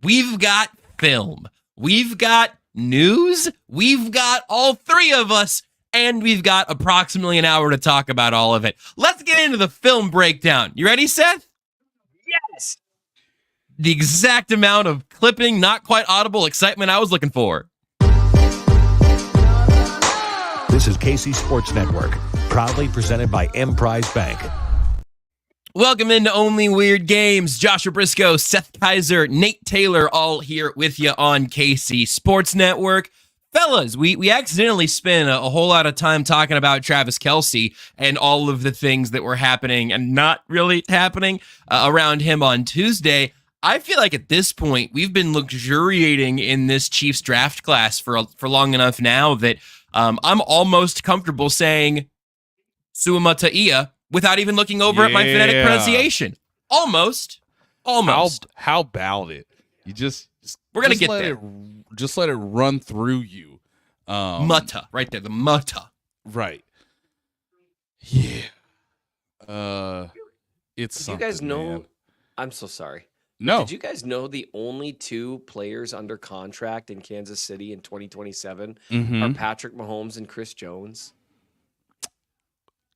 We've got film. We've got news. We've got all three of us. And we've got approximately an hour to talk about all of it. Let's get into the film breakdown. You ready, Seth? Yes. The exact amount of clipping, not quite audible excitement I was looking for. This is KC Sports Network, proudly presented by Emprise Bank. Welcome into Only Weird Games. Joshua Brisco, Seth Keysor, Nate Taylor, all here with you on KC Sports Network. Fellas, we accidentally spent a whole lot of time talking about Travis Kelce and all of the things that were happening and not really happening around him on Tuesday. I feel like at this point, we've been luxuriating in this Chiefs draft class for long enough now that I'm almost comfortable saying Suamataia without even looking over at my phonetic pronunciation. Almost. How about it? You just we're gonna get there. Just let it run through you. Mutta, right there, the mutta. Right. Yeah. It's. Did you guys know? Man. I'm so sorry. No. Did you guys know the only two players under contract in Kansas City in 2027 are Patrick Mahomes and Chris Jones?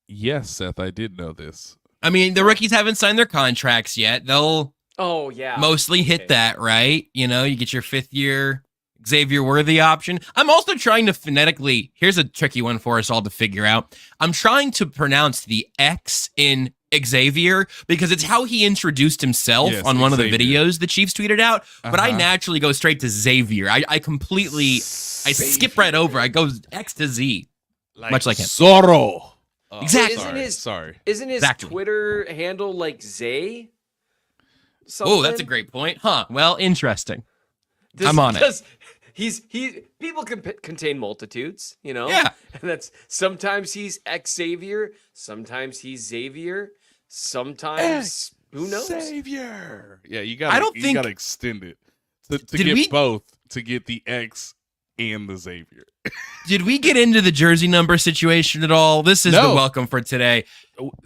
Yes, Seth, I did know this. I mean, the rookies haven't signed their contracts yet. They'll mostly hit that, right? You know, you get your fifth-year Xavier Worthy option. I'm also trying to phonetically, here's a tricky one for us all to figure out. I'm trying to pronounce the X in Xavier because it's how he introduced himself on one of the videos the Chiefs tweeted out, but I naturally go straight to Xavier. I skip right over. I go X to Z, much like him. Zorro. Exactly. Isn't his Twitter handle like Zay? Oh, that's a great point. Huh. Well, interesting. I'm on it. People can contain multitudes, you know? Yeah. And that's sometimes he's Xavier, sometimes he's Xavier, sometimes who knows? Xavier. Yeah, you gotta extend it to get the X and the Xavier. Did we get into the jersey number situation at all? This is the welcome for today.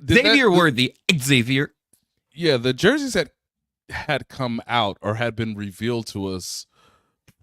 Xavier Worthy, Xavier. Yeah, the jerseys had come out or had been revealed to us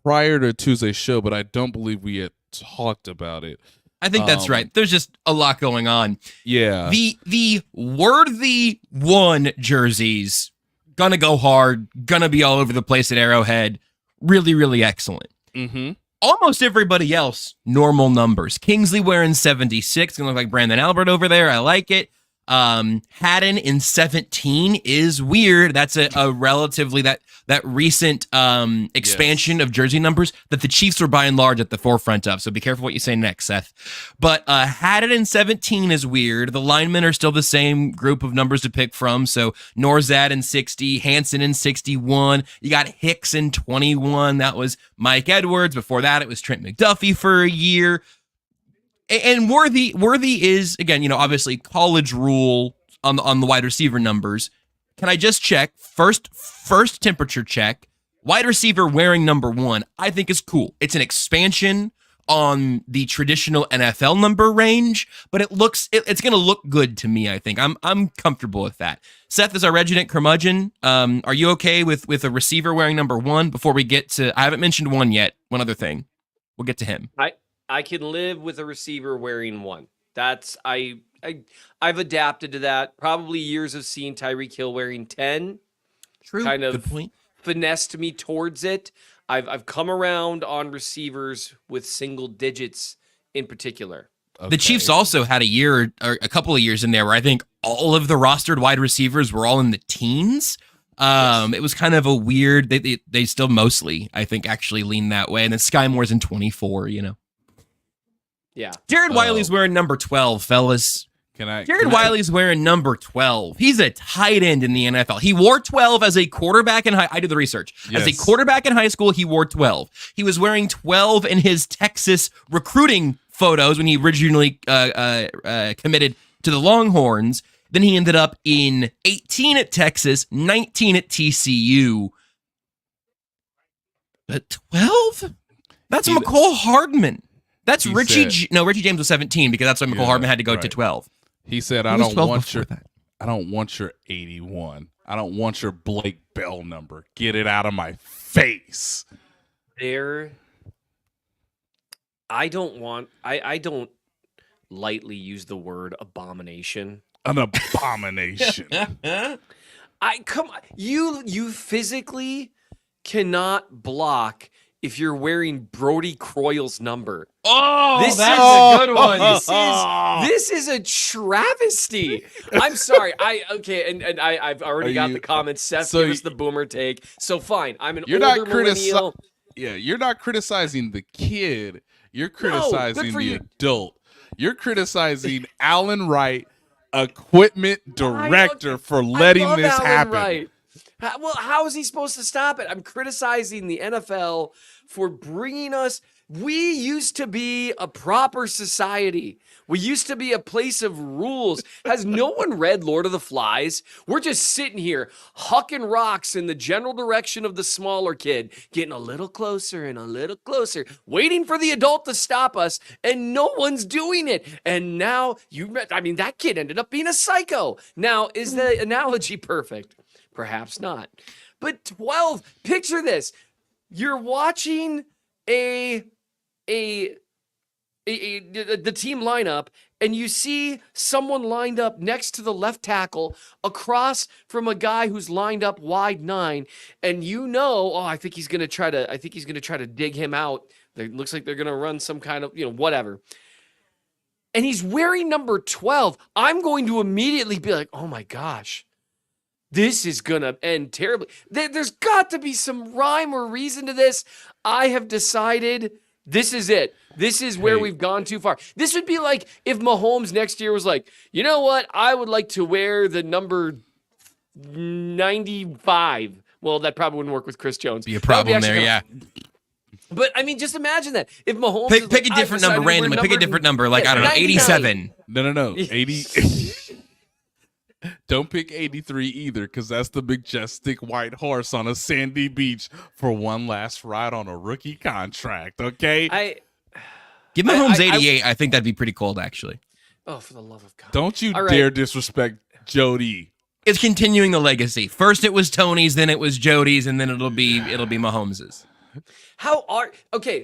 prior to Tuesday's show, but I don't believe we had talked about it. I think that's right. There's just a lot going on. Yeah. The Worthy 1 jerseys, gonna go hard, gonna be all over the place at Arrowhead. Really, really excellent. Mm-hmm. Almost everybody else, normal numbers. Kingsley wearing 76, gonna look like Brandon Albert over there. I like it. Haddon in 17 is weird. That's a relatively that recent expansion of jersey numbers that the Chiefs were by and large at the forefront of. So be careful what you say next, Seth. But Haddon in 17 is weird. The linemen are still the same group of numbers to pick from. So Norzad in 60, Hansen in 61. You got Hicks in 21. That was Mike Edwards. Before that, it was Trent McDuffie for a year. And Worthy is, again, obviously college rule on the wide receiver numbers. Can I just check? First temperature check. Wide receiver wearing number 1, I think is cool. It's an expansion on the traditional NFL number range, but it's going to look good to me, I think. I'm comfortable with that. Seth is our resident curmudgeon. Are you okay with a receiver wearing number 1 before we get to, I haven't mentioned one yet. One other thing. We'll get to him. I can live with a receiver wearing 1. That's I've adapted to that. Probably years of seeing Tyreek Hill wearing 10. True. Kind of good point. Finessed me towards it. I've come around on receivers with single digits in particular. Okay. The Chiefs also had a year or a couple of years in there where I think all of the rostered wide receivers were all in the teens. It was kind of a weird. They still mostly, I think, actually lean that way. And then Sky Moore's in 24. Yeah. Jared Wiley's wearing number 12, fellas. Wiley's wearing number 12. He's a tight end in the NFL. He wore 12 as a quarterback in I did the research. Yes. As a quarterback in high school, he wore 12. He was wearing 12 in his Texas recruiting photos when he originally committed to the Longhorns. Then he ended up in 18 at Texas, 19 at TCU. But 12? That's McCole Hardman. That's Richie James was 17 because that's why McCole Hardman had to go to 12. He said, I don't I don't want your 81. I don't want your Blake Bell number. Get it out of my face. I don't lightly use the word abomination. An abomination. Come on. You physically cannot block if you're wearing Brody Croyle's number. Oh, This that's is a good one. This is a travesty. I'm sorry. I've already got the comments. Seth, give us the boomer take. So fine. I'm an older millennial. Yeah, you're not criticizing the kid. You're criticizing the adult. You're criticizing Alan Wright, equipment director, for letting this happen. Wright. Well, how is he supposed to stop it? I'm criticizing the NFL for bringing us. We used to be a proper society. We used to be a place of rules. Has no one read Lord of the Flies? We're just sitting here hucking rocks in the general direction of the smaller kid, getting a little closer and a little closer, waiting for the adult to stop us, and no one's doing it. And now that kid ended up being a psycho. Now, is the analogy perfect? Perhaps not. But 12, picture this. You're watching the team lineup, and you see someone lined up next to the left tackle across from a guy who's lined up wide 9, and I think he's going to try to dig him out. It looks like they're going to run some kind of, whatever. And he's wearing number 12. I'm going to immediately be like, "Oh my gosh. This is going to end terribly." There's got to be some rhyme or reason to this. I have decided this is it. This is where we've gone too far. This would be like if Mahomes next year was like, "You know what? I would like to wear the number 95. Well, that probably wouldn't work with Chris Jones. Be a problem there, yeah. But just imagine that. If Mahomes pick a different number randomly. Pick a different number, like, I don't know, 87. No. 80. Don't pick 83 either, because that's the majestic white horse on a sandy beach for one last ride on a rookie contract, okay? Give Mahomes 88. I think that'd be pretty cold, actually. Oh, for the love of God. Don't you dare disrespect Jody. It's continuing the legacy. First it was Tony's, then it was Jody's, and then it'll be Mahomes's.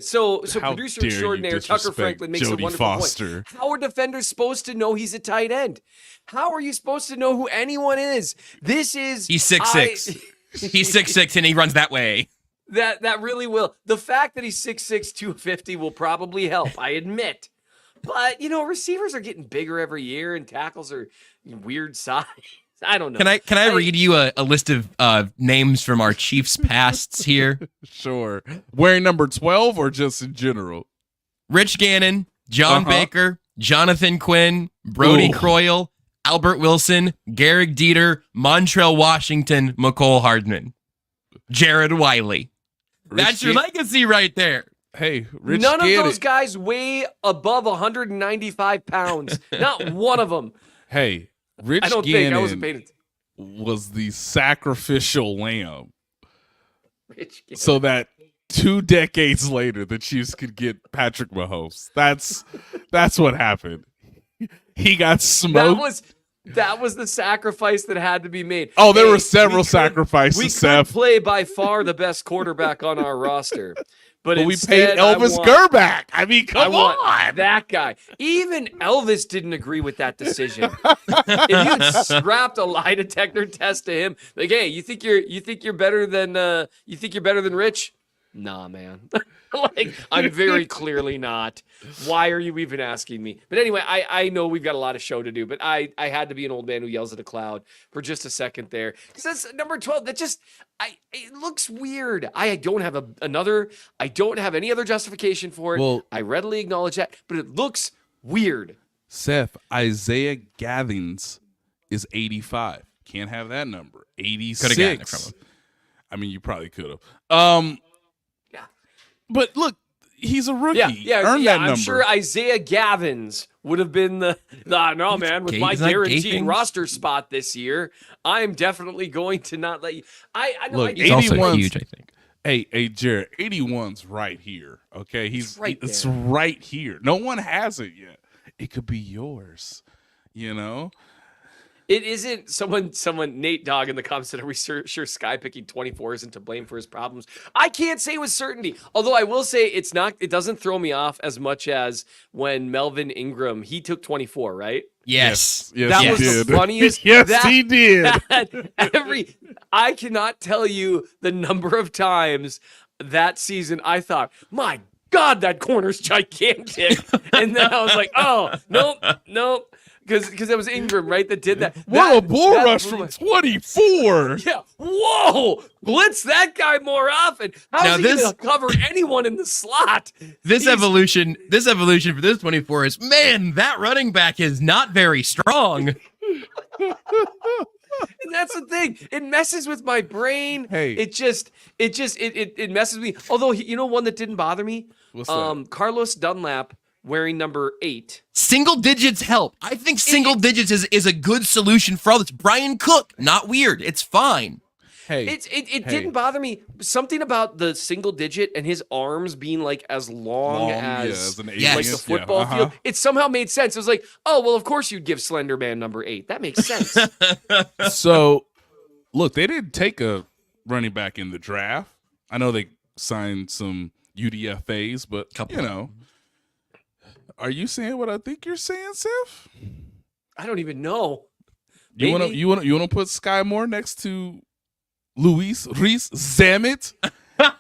So producer extraordinaire Tucker Franklin makes Jody a wonderful Foster. point. How are defenders supposed to know he's a tight end? How are you supposed to know who anyone is? He's 6'6". He's 6'6", and he runs that way. That really will. The fact that he's 6'6", 250 will probably help, I admit. But, receivers are getting bigger every year, and tackles are weird size. I don't know. Can I read you a list of names from our Chiefs pasts here? Sure. Wearing number 12 or just in general? Rich Gannon, John Baker, Jonathan Quinn, Brody Croyle, Albert Wilson, Garrick Dieter, Montrell Washington, McCole Hardman, Jared Wiley. That's your legacy right there. Hey, Rich None Gannon. of those guys weigh above 195 pounds. Not one of them. Hey, Rich I wasn't paying attention. Was the sacrificial lamb so that 2 decades later the Chiefs could get Patrick Mahomes. That's what happened. He got smoked. That was the sacrifice that had to be made. Oh, there were several sacrifices, we Seth. could play by far the best quarterback on our roster. But we paid Elvis Gerback. I mean, come on. That guy. Even Elvis didn't agree with that decision. If you had strapped a lie detector test to him, like, "Hey, you think you're better than Rich?" Nah, man. I'm very clearly not. Why are you even asking me? But anyway, I know we've got a lot of show to do, but I had to be an old man who yells at a cloud for just a second there. Because that's number 12. That just, it looks weird. I don't have any other justification for it. Well, I readily acknowledge that, but it looks weird. Seth, Isaiah Gathings is 85. Can't have that number. 86. Could have gotten it from him. I mean, you probably could have. Yeah. But look, he's a rookie. Yeah, that number. I'm sure Isaiah Gavins would have been no, man, with my guaranteed roster spot this year, I'm definitely going to not let you. I know. Look, He's also huge, I think. Hey, Jared, 81's right here. Okay, it's there. right here. No one has it yet. It could be yours. It isn't someone Nate Dogg in the comments said, are we sure Sky picking 24 isn't to blame for his problems? I can't say with certainty. Although I will say it doesn't throw me off as much as when Melvin Ingram, he took 24, right? Yes. That he was did. the funniest. Yes, he did. I cannot tell you the number of times that season I thought, my God, that corner's gigantic. And then I was like, oh, nope. Because it was Ingram, right, that did that. What a bull rush blew from 24. Yeah. Whoa. Blitz that guy more often. How is he going to cover anyone in the slot? This evolution for this 24 is, man, that running back is not very strong. And that's the thing. It messes with my brain. Hey. It messes with me. Although, you know one that didn't bother me? What's that? Carlos Dunlap wearing number 8. Single digits help. I think single digits is a good solution for all this. Brian Cook, not weird. It's fine. Hey, It didn't bother me. Something about the single digit and his arms being like as long as an Yes. like the football field. It somehow made sense. It was like, oh, well, of course you'd give Slender Man number 8. That makes sense. So, look, they didn't take a running back in the draft. I know they signed some UDFAs, but you know, are you saying what I think you're saying, Seth? I don't even know. You want to put Sky Moore next to Luis Reese Zamet in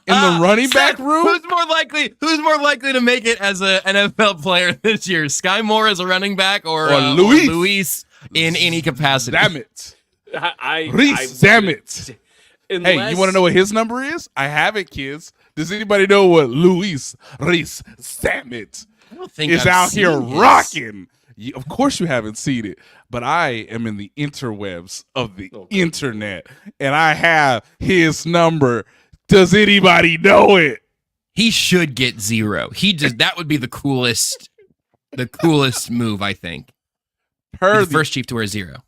the running back Seth, room? Who's more likely to make it as an NFL player this year? Sky Moore as a running back or Luis in any capacity? Zamet. Reese Zamet. Hey, you want to know what his number is? I have it, kids. Does anybody know what Luis Reese Zamet is out here rocking? Of course you haven't seen it, but I am in the interwebs of the internet, and I have his number. Does anybody know it? He should get 0. That would be the coolest move, I think. The first Chief to wear 0.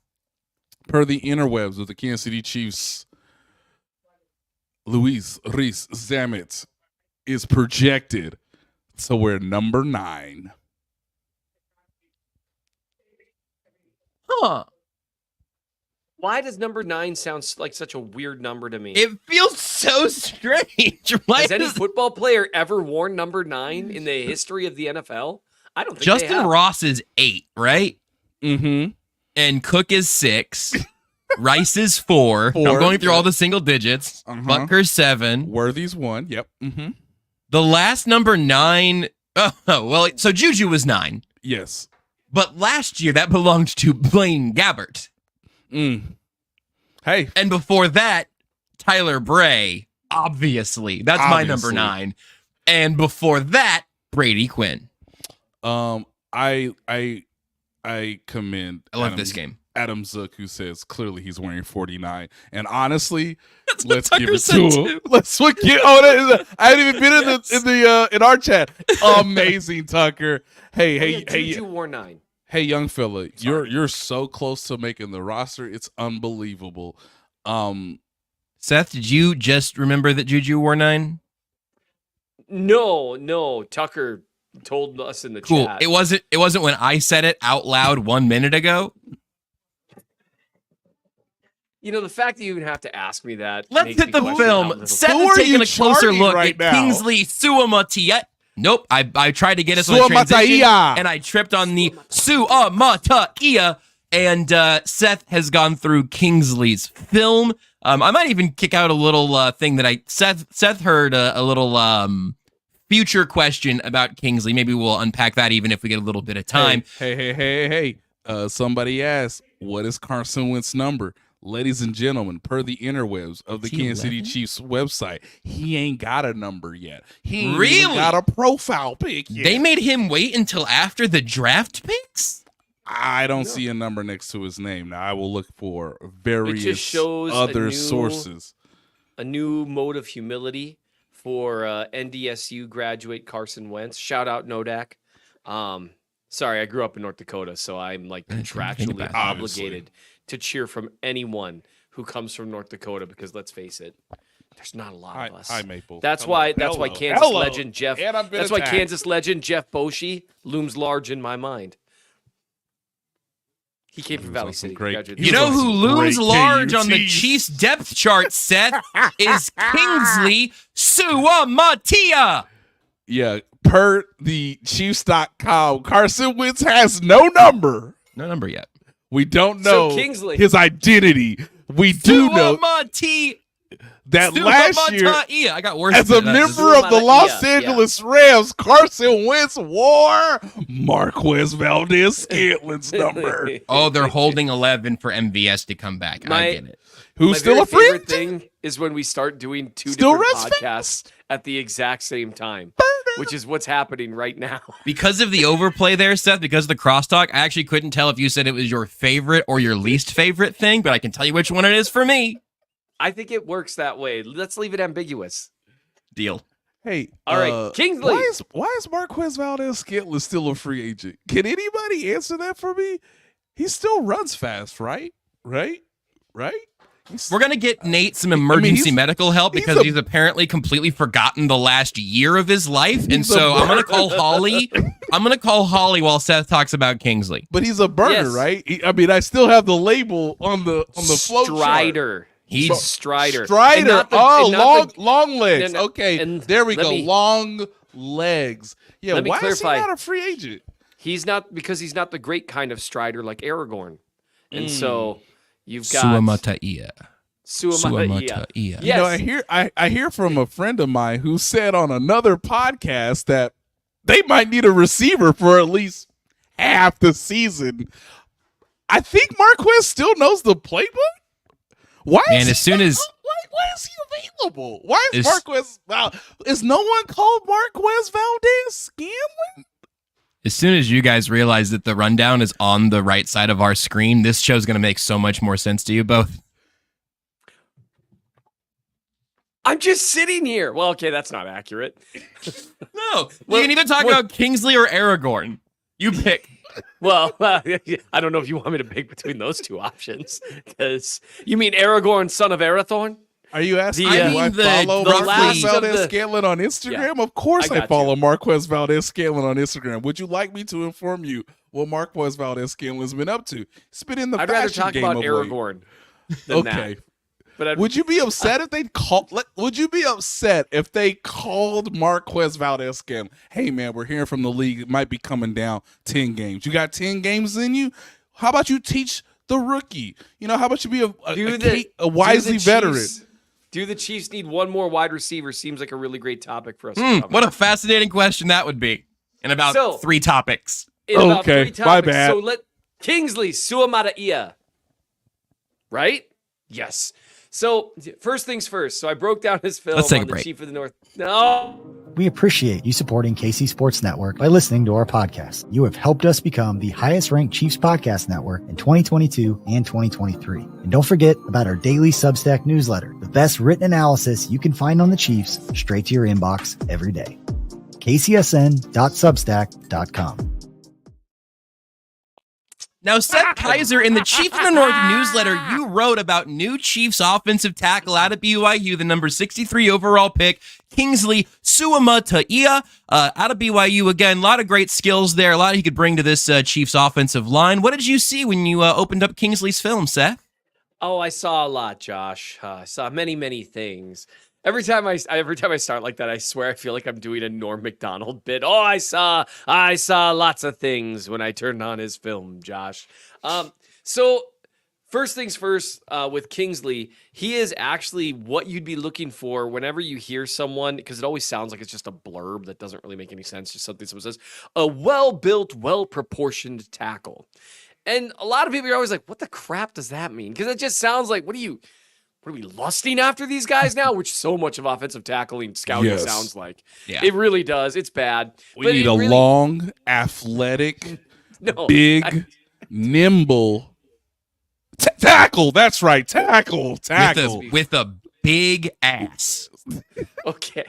Per the interwebs of the Kansas City Chiefs, Luis Reese Zamet is projected to wear number 9. Huh. Why does number 9 sound like such a weird number to me? It feels so strange. Why Has any football player ever worn number 9 in the history of the NFL? I don't think Justin they have. Ross is 8, right? Mm-hmm. And Cook is 6. Rice is 4. I'm going through all the single digits. Butker's 7. Worthy's 1. Yep. Mm-hmm. The last number 9. Oh, well, so Juju was 9. Yes. But last year, that belonged to Blaine Gabbert. Hey. And before that, Tyler Bray, obviously. That's my number 9. And before that, Brady Quinn. I commend I love this game. Adam Zook, who says clearly he's wearing 49. And honestly, That's what let's Tucker give it said to him. too. I haven't even been in our chat. Amazing, Tucker. Hey, Juju wore 9. Hey, young fella, you're so close to making the roster. It's unbelievable. Seth, did you just remember that Juju wore 9? No. Tucker told us in the chat. It wasn't when I said it out loud 1 minute ago. You know, the fact that you even have to ask me that. Let's makes hit me the question how film. little- Seth Who is are taking you a closer charting look right at now? Kingsley Suamataia. Nope, I tried to get us on a transition, Suamataia. and I tripped on the Suamataia, and Seth has gone through Kingsley's film. I might even kick out a little thing that Seth heard a little future question about Kingsley. Maybe we'll unpack that even if we get a little bit of time. Hey. Somebody asked, what is Carson Wentz's number? Ladies and gentlemen, per the interwebs of the Kansas City Chiefs website, he ain't got a number yet. He ain't even got a profile pic yet. They made him wait until after the draft picks? I don't see a number next to his name. Now, I will look for various It just shows other sources. A new mode of humility for NDSU graduate Carson Wentz. Shout out Nodak. Sorry, I grew up in North Dakota, so I'm like contractually obligated to cheer from anyone who comes from North Dakota because let's face it, there's not a lot of us. Hi, Maple. That's why Kansas legend Jeff. That's why Kansas legend Jeff Boschee looms large in my mind. He came from Valley City. Congratulations. You know who looms great large on the KUTs. Chiefs depth chart, Seth, is Kingsley Suamataia. Yeah, per the Chiefs.com, Carson Wentz has no number. No number yet. We don't know So Kingsley. his identity. We do know Suamataia. that last year, Suamataia. I got worse. as a than that. member of the Suamataia, Los yeah. Angeles Rams, Carson Wentz wore Marquez Valdez-Scantlin's number. Oh, they're holding 11 for MVS to come back. I get it. Who's My still very a free favorite agent? thing is when we start doing two Still different Reds podcasts at the exact same time, which is what's happening right now. Because of the overplay there, Seth, because of the crosstalk, I actually couldn't tell if you said it was your favorite or your least favorite thing, but I can tell you which one it is for me. I think it works that way. Let's leave it ambiguous. Deal. Hey, All right, Kingsley. Why is Marquez Valdez-Scantling still a free agent? Can anybody answer that for me? He still runs fast, right? Right? We're going to get Nate some emergency he's- medical help he's because a- he's apparently completely forgotten the last year of his life. And He's a so I'm going to burner. call Holly. I'm going to call Holly while Seth talks about Kingsley. But he's a burner, Yes. right? I still have the label on the flow chart. Strider. He's Strider. And Strider. not the- Oh, and not the- long legs. no, Okay, and there we let go. me- Long legs. Yeah, let me why clarify. is he not a free agent? He's not, because he's not the great kind of Strider like Aragorn. And so you've got Suamataia. Suamataia. Yes. You know, I hear from a friend of mine who said on another podcast that they might need a receiver for at least half the season. I think Marquez still knows the playbook. Why? Man, is as soon as- why is he available? Why is As- Marquez? Is no one called Marquez Valdez-Scantling? As soon as you guys realize that the rundown is on the right side of our screen, this show's going to make so much more sense to you both. I'm just sitting here. Well, okay, that's not accurate. No, you can either talk about Kingsley or Aragorn. You pick. Well, I don't know if you want me to pick between those two options. Because you mean Aragorn, son of Arathorn? Are you asking The, do I the- follow the Marquez last of the- Valdez-Scantling on Instagram? Yeah, Of course I I got follow Marquez Valdez-Scantling on Instagram. Would you like me to inform you what Marquez Valdez-Scantling's been up to? He's been in the I'd rather fashion talk game about of late. Aragorn than Okay. that. But Would you be upset if they Would you be upset if they called Marquez Valdez-Scantling? Hey man, we're hearing from the league. It might be coming down 10 games. You got 10 games in you? How about you teach the rookie? You know, how about you be a wisely veteran? Do the Chiefs need one more wide receiver? Seems like a really great topic for us. to cover. What a fascinating question that would be. In about So- 3 topics. In about Okay, 3 my topics. bad. So let Kingsley Suamataia. Right? Yes. So first things first. So I broke down his film Let's take on a the break. Chief of the North. No. We appreciate you supporting KC Sports Network by listening to our podcast. You have helped us become the highest ranked Chiefs podcast network in 2022 and 2023. And don't forget about our daily Substack newsletter, the best written analysis you can find on the Chiefs straight to your inbox every day. kcsn.substack.com. Now, Seth Keysor, in the Chief of the North newsletter, you wrote about new Chiefs offensive tackle out of BYU, the number 63 overall pick, Kingsley Suamataia, out of BYU. Again, a lot of great skills there, a lot he could bring to this Chiefs offensive line. What did you see when you opened up Kingsley's film, Seth? Oh, I saw a lot, Josh. I saw many, many things. Every time I start like that, I swear I feel like I'm doing a Norm Macdonald bit. Oh, I saw lots of things when I turned on his film, Josh. So first things first, with Kingsley, he is actually what you'd be looking for whenever you hear someone, because it always sounds like it's just a blurb that doesn't really make any sense, just something someone says, a well-built, well-proportioned tackle. And a lot of people are always like, what the crap does that mean? Because it just sounds like, what are we lusting after these guys now? Which so much of offensive tackling scouting Yes. sounds like. Yeah. It really does. It's bad. We But need it a really- long, athletic, no, big, nimble tackle. That's right. Tackle. With a big ass. okay.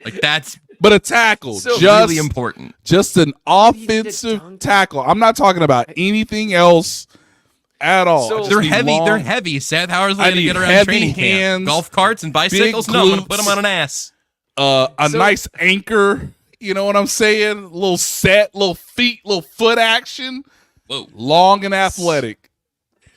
Like, that's But a tackle. So- just really important. Just an offensive dunk? tackle. I'm not talking about anything else at all. So- I just They're need heavy. long- They're heavy, Seth. How are they I going to need get around heavy training camp? hands, Golf carts and bicycles? big No, I'm going to put glutes. them on an ass. A So- nice anchor. You know what I'm saying? A little set, little feet, little foot action. Whoa. Long and athletic.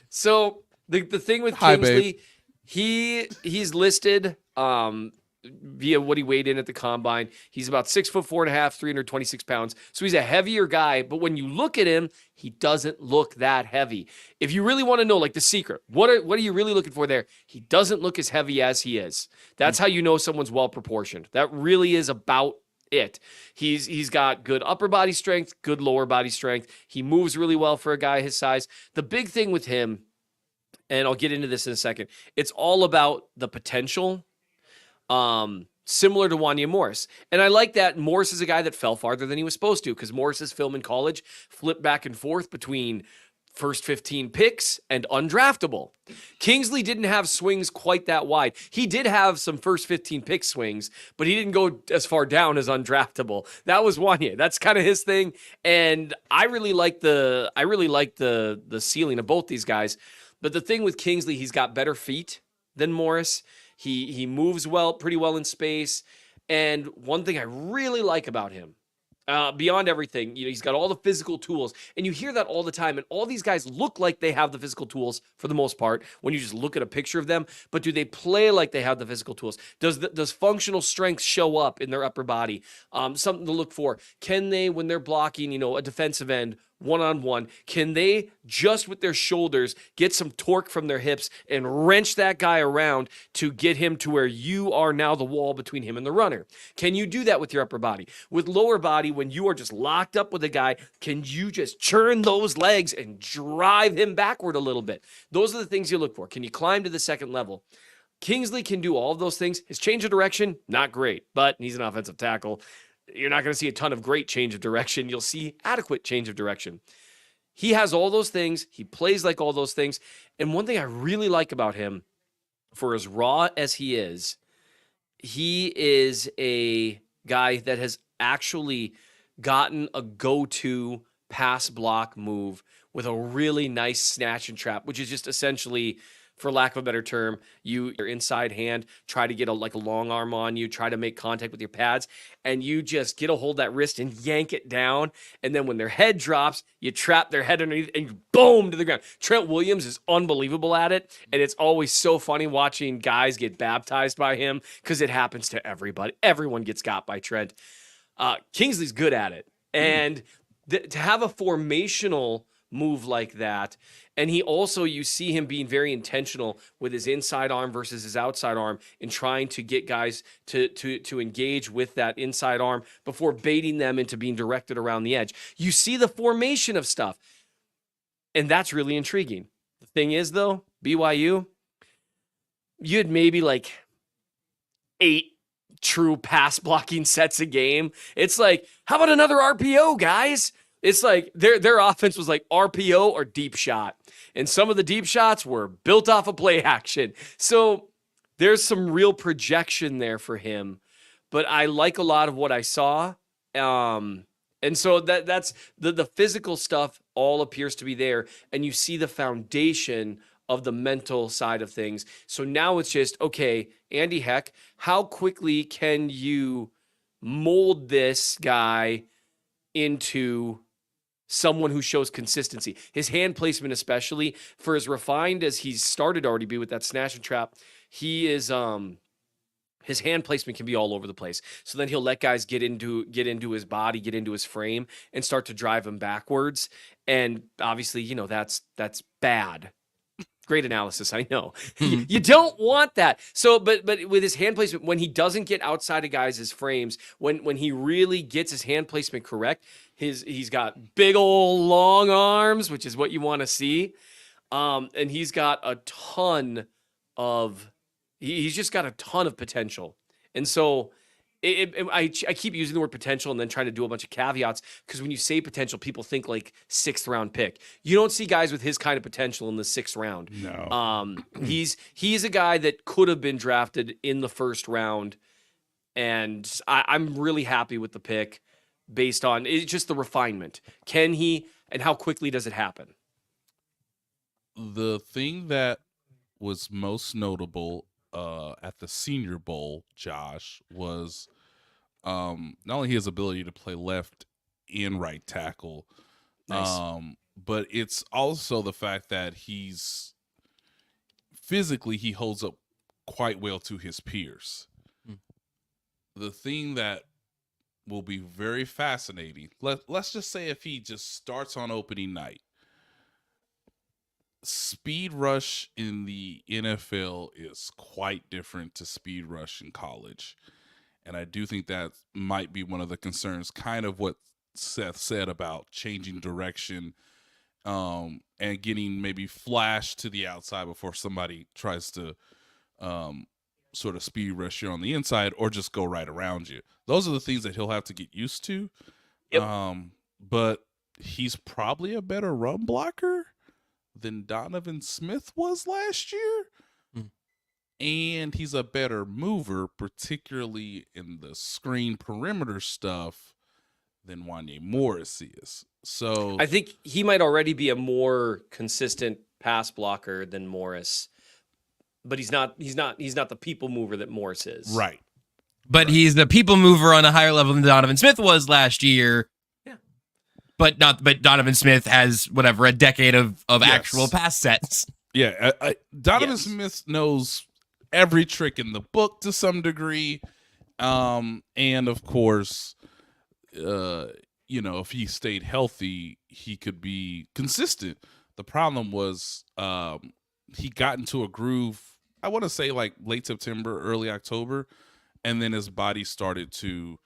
So the thing with Hi, Kingsley, he's listed via what he weighed in at the combine. He's about 6'4.5", 326 pounds. So he's a heavier guy, but when you look at him, he doesn't look that heavy. If you really want to know, like the secret, what are you really looking for there? He doesn't look as heavy as he is. That's how you know someone's well proportioned. That really is about it. He's got good upper body strength, good lower body strength. He moves really well for a guy his size. The big thing with him, and I'll get into this in a second, it's all about the potential. Similar to Wanya Morris. And I like that Morris is a guy that fell farther than he was supposed to, because Morris's film in college flipped back and forth between first 15 picks and undraftable. Kingsley didn't have swings quite that wide. He did have some first 15 pick swings, but he didn't go as far down as undraftable. That was Wanya. That's kind of his thing. And I really like the ceiling of both these guys. But the thing with Kingsley, he's got better feet than Morris. He moves pretty well in space. And one thing I really like about him, beyond everything, he's got all the physical tools, and you hear that all the time. And all these guys look like they have the physical tools for the most part when you just look at a picture of them. But do they play like they have the physical tools? Does functional strength show up in their upper body? Something to look for. Can they, when they're blocking, a defensive end, one-on-one, can they just with their shoulders get some torque from their hips and wrench that guy around to get him to where you are now the wall between him and the runner? Can you do that with your upper body? With lower body, when you are just locked up with a guy, can you just churn those legs and drive him backward a little bit? Those are the things you look for. Can you climb to the second level? Kingsley can do all of those things. His change of direction, not great, but he's an offensive tackle. You're not going to see a ton of great change of direction. You'll see adequate change of direction. He has all those things. He plays like all those things. And one thing I really like about him, for as raw as he is a guy that has actually gotten a go-to pass block move with a really nice snatch and trap, which is just essentially, for lack of a better term, your inside hand, try to get a long arm on you, try to make contact with your pads, and you just get a hold of that wrist and yank it down. And then when their head drops, you trap their head underneath and you boom to the ground. Trent Williams is unbelievable at it. And it's always so funny watching guys get baptized by him, because it happens to everybody. Everyone gets got by Trent. Kingsley's good at it. And to have a formational move like that, and he also, you see him being very intentional with his inside arm versus his outside arm in trying to get guys to engage with that inside arm before baiting them into being directed around the edge. You see the formation of stuff, and that's really intriguing. The thing is, though, BYU, you had maybe 8 true pass blocking sets a game. It's like, how about another RPO, guys? It's like their offense was like RPO or deep shot. And some of the deep shots were built off of play action. So there's some real projection there for him. But I like a lot of what I saw. And so that's the physical stuff all appears to be there. And you see the foundation of the mental side of things. So now it's just, okay, Andy Heck, how quickly can you mold this guy into someone who shows consistency? His hand placement, especially, for as refined as he's started already be with that snatch and trap, he is his hand placement can be all over the place. So then he'll let guys get into his body, get into his frame, and start to drive him backwards. And obviously, that's bad. Great analysis, I know. You don't want that. So, but with his hand placement, when he doesn't get outside of guys' frames, when he really gets his hand placement correct, he's got big old long arms, which is what you want to see. And he's got he's just got a ton of potential. And so I keep using the word potential and then trying to do a bunch of caveats, because when you say potential, people think like 6th round pick. You don't see guys with his kind of potential in the 6th round. No. He's a guy that could have been drafted in the 1st round, and I'm really happy with the pick based on it's just the refinement. Can he, and how quickly does it happen? The thing that was most notable at the Senior Bowl, Josh, was not only his ability to play left and right tackle, Nice. but it's also the fact that he's physically he holds up quite well to his peers. The thing that will be very fascinating, let's just say if he just starts on opening night, speed rush in the NFL is quite different to speed rush in college. And I do think that might be one of the concerns, kind of what Seth said about changing direction and getting maybe flash to the outside before somebody tries to sort of speed rush you on the inside or just go right around you. Those are the things that he'll have to get used to. Yep. But he's probably a better run blocker than Donovan Smith was last year. And he's a better mover, particularly in the screen perimeter stuff, than Wanya Morris is. So I think he might already be a more consistent pass blocker than Morris, but he's not the people mover that Morris is. right. But he's the people mover on a higher level than Donovan Smith was last year. Yeah. But Donovan Smith has whatever, a decade of Yes. actual pass sets. Yeah, Donovan Yes. Smith knows every trick in the book to some degree. And of course, if he stayed healthy, he could be consistent. The problem was he got into a groove, I want to say like late September, early October, and then his body started to,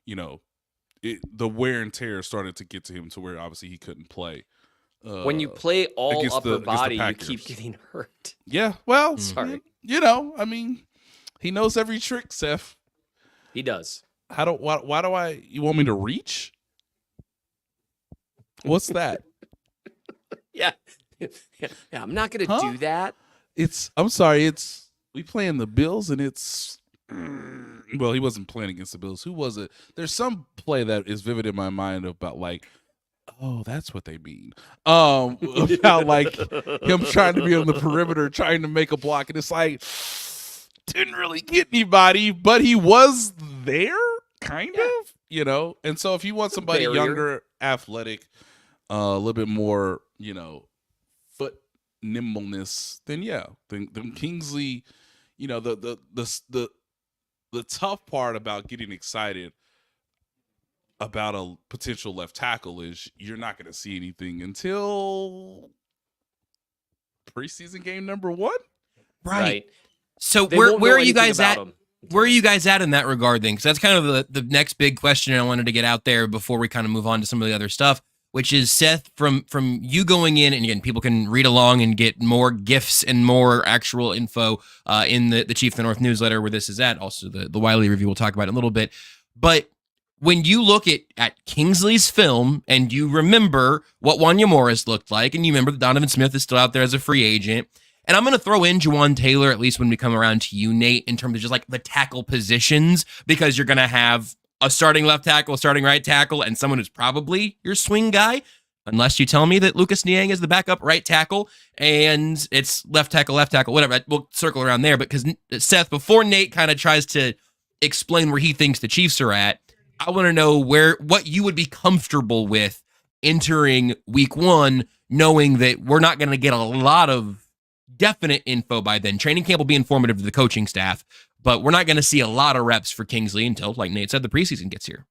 the wear and tear started to get to him to where obviously he couldn't play. When you play all against upper the- against the body, you Packers. keep getting hurt. Yeah, well, Sorry. he knows every trick, Seth. He does. Why do you want me to reach? What's that? Yeah. Yeah, I'm not going to Huh? do that. I'm sorry, we playing the Bills and it's well, he wasn't playing against the Bills. Who was it? There's some play that is vivid in my mind about like, oh, that's what they mean. About like him trying to be on the perimeter, trying to make a block, and it's like didn't really get anybody, but he was there, kind of, And so if you want somebody barrier. younger, athletic, a little bit more, foot nimbleness, then then Kingsley, the tough part about getting excited about a potential left tackle is you're not going to see anything until preseason game number 1. Right. So They where won't are know you anything guys about at? him. Where are you guys at in that regard then? Because that's kind of the next big question I wanted to get out there before we kind of move on to some of the other stuff, which is Seth, from you going in, and again, people can read along and get more GIFs and more actual info in the Chief of the North newsletter where this is at. Also, the Wiley review we'll talk about in a little bit. But when you look at Kingsley's film and you remember what Wanya Morris looked like, and you remember that Donovan Smith is still out there as a free agent, and I'm going to throw in Juwan Taylor, at least when we come around to you, Nate, in terms of just like the tackle positions, because you're going to have a starting left tackle, a starting right tackle, and someone who's probably your swing guy, unless you tell me that Lucas Niang is the backup right tackle, and it's left tackle, whatever. We'll circle around there, because Seth, before Nate kind of tries to explain where he thinks the Chiefs are at, I want to know what you would be comfortable with entering week 1, knowing that we're not going to get a lot of definite info by then. Training camp will be informative to the coaching staff, but we're not going to see a lot of reps for Kingsley until, like Nate said, the preseason gets here.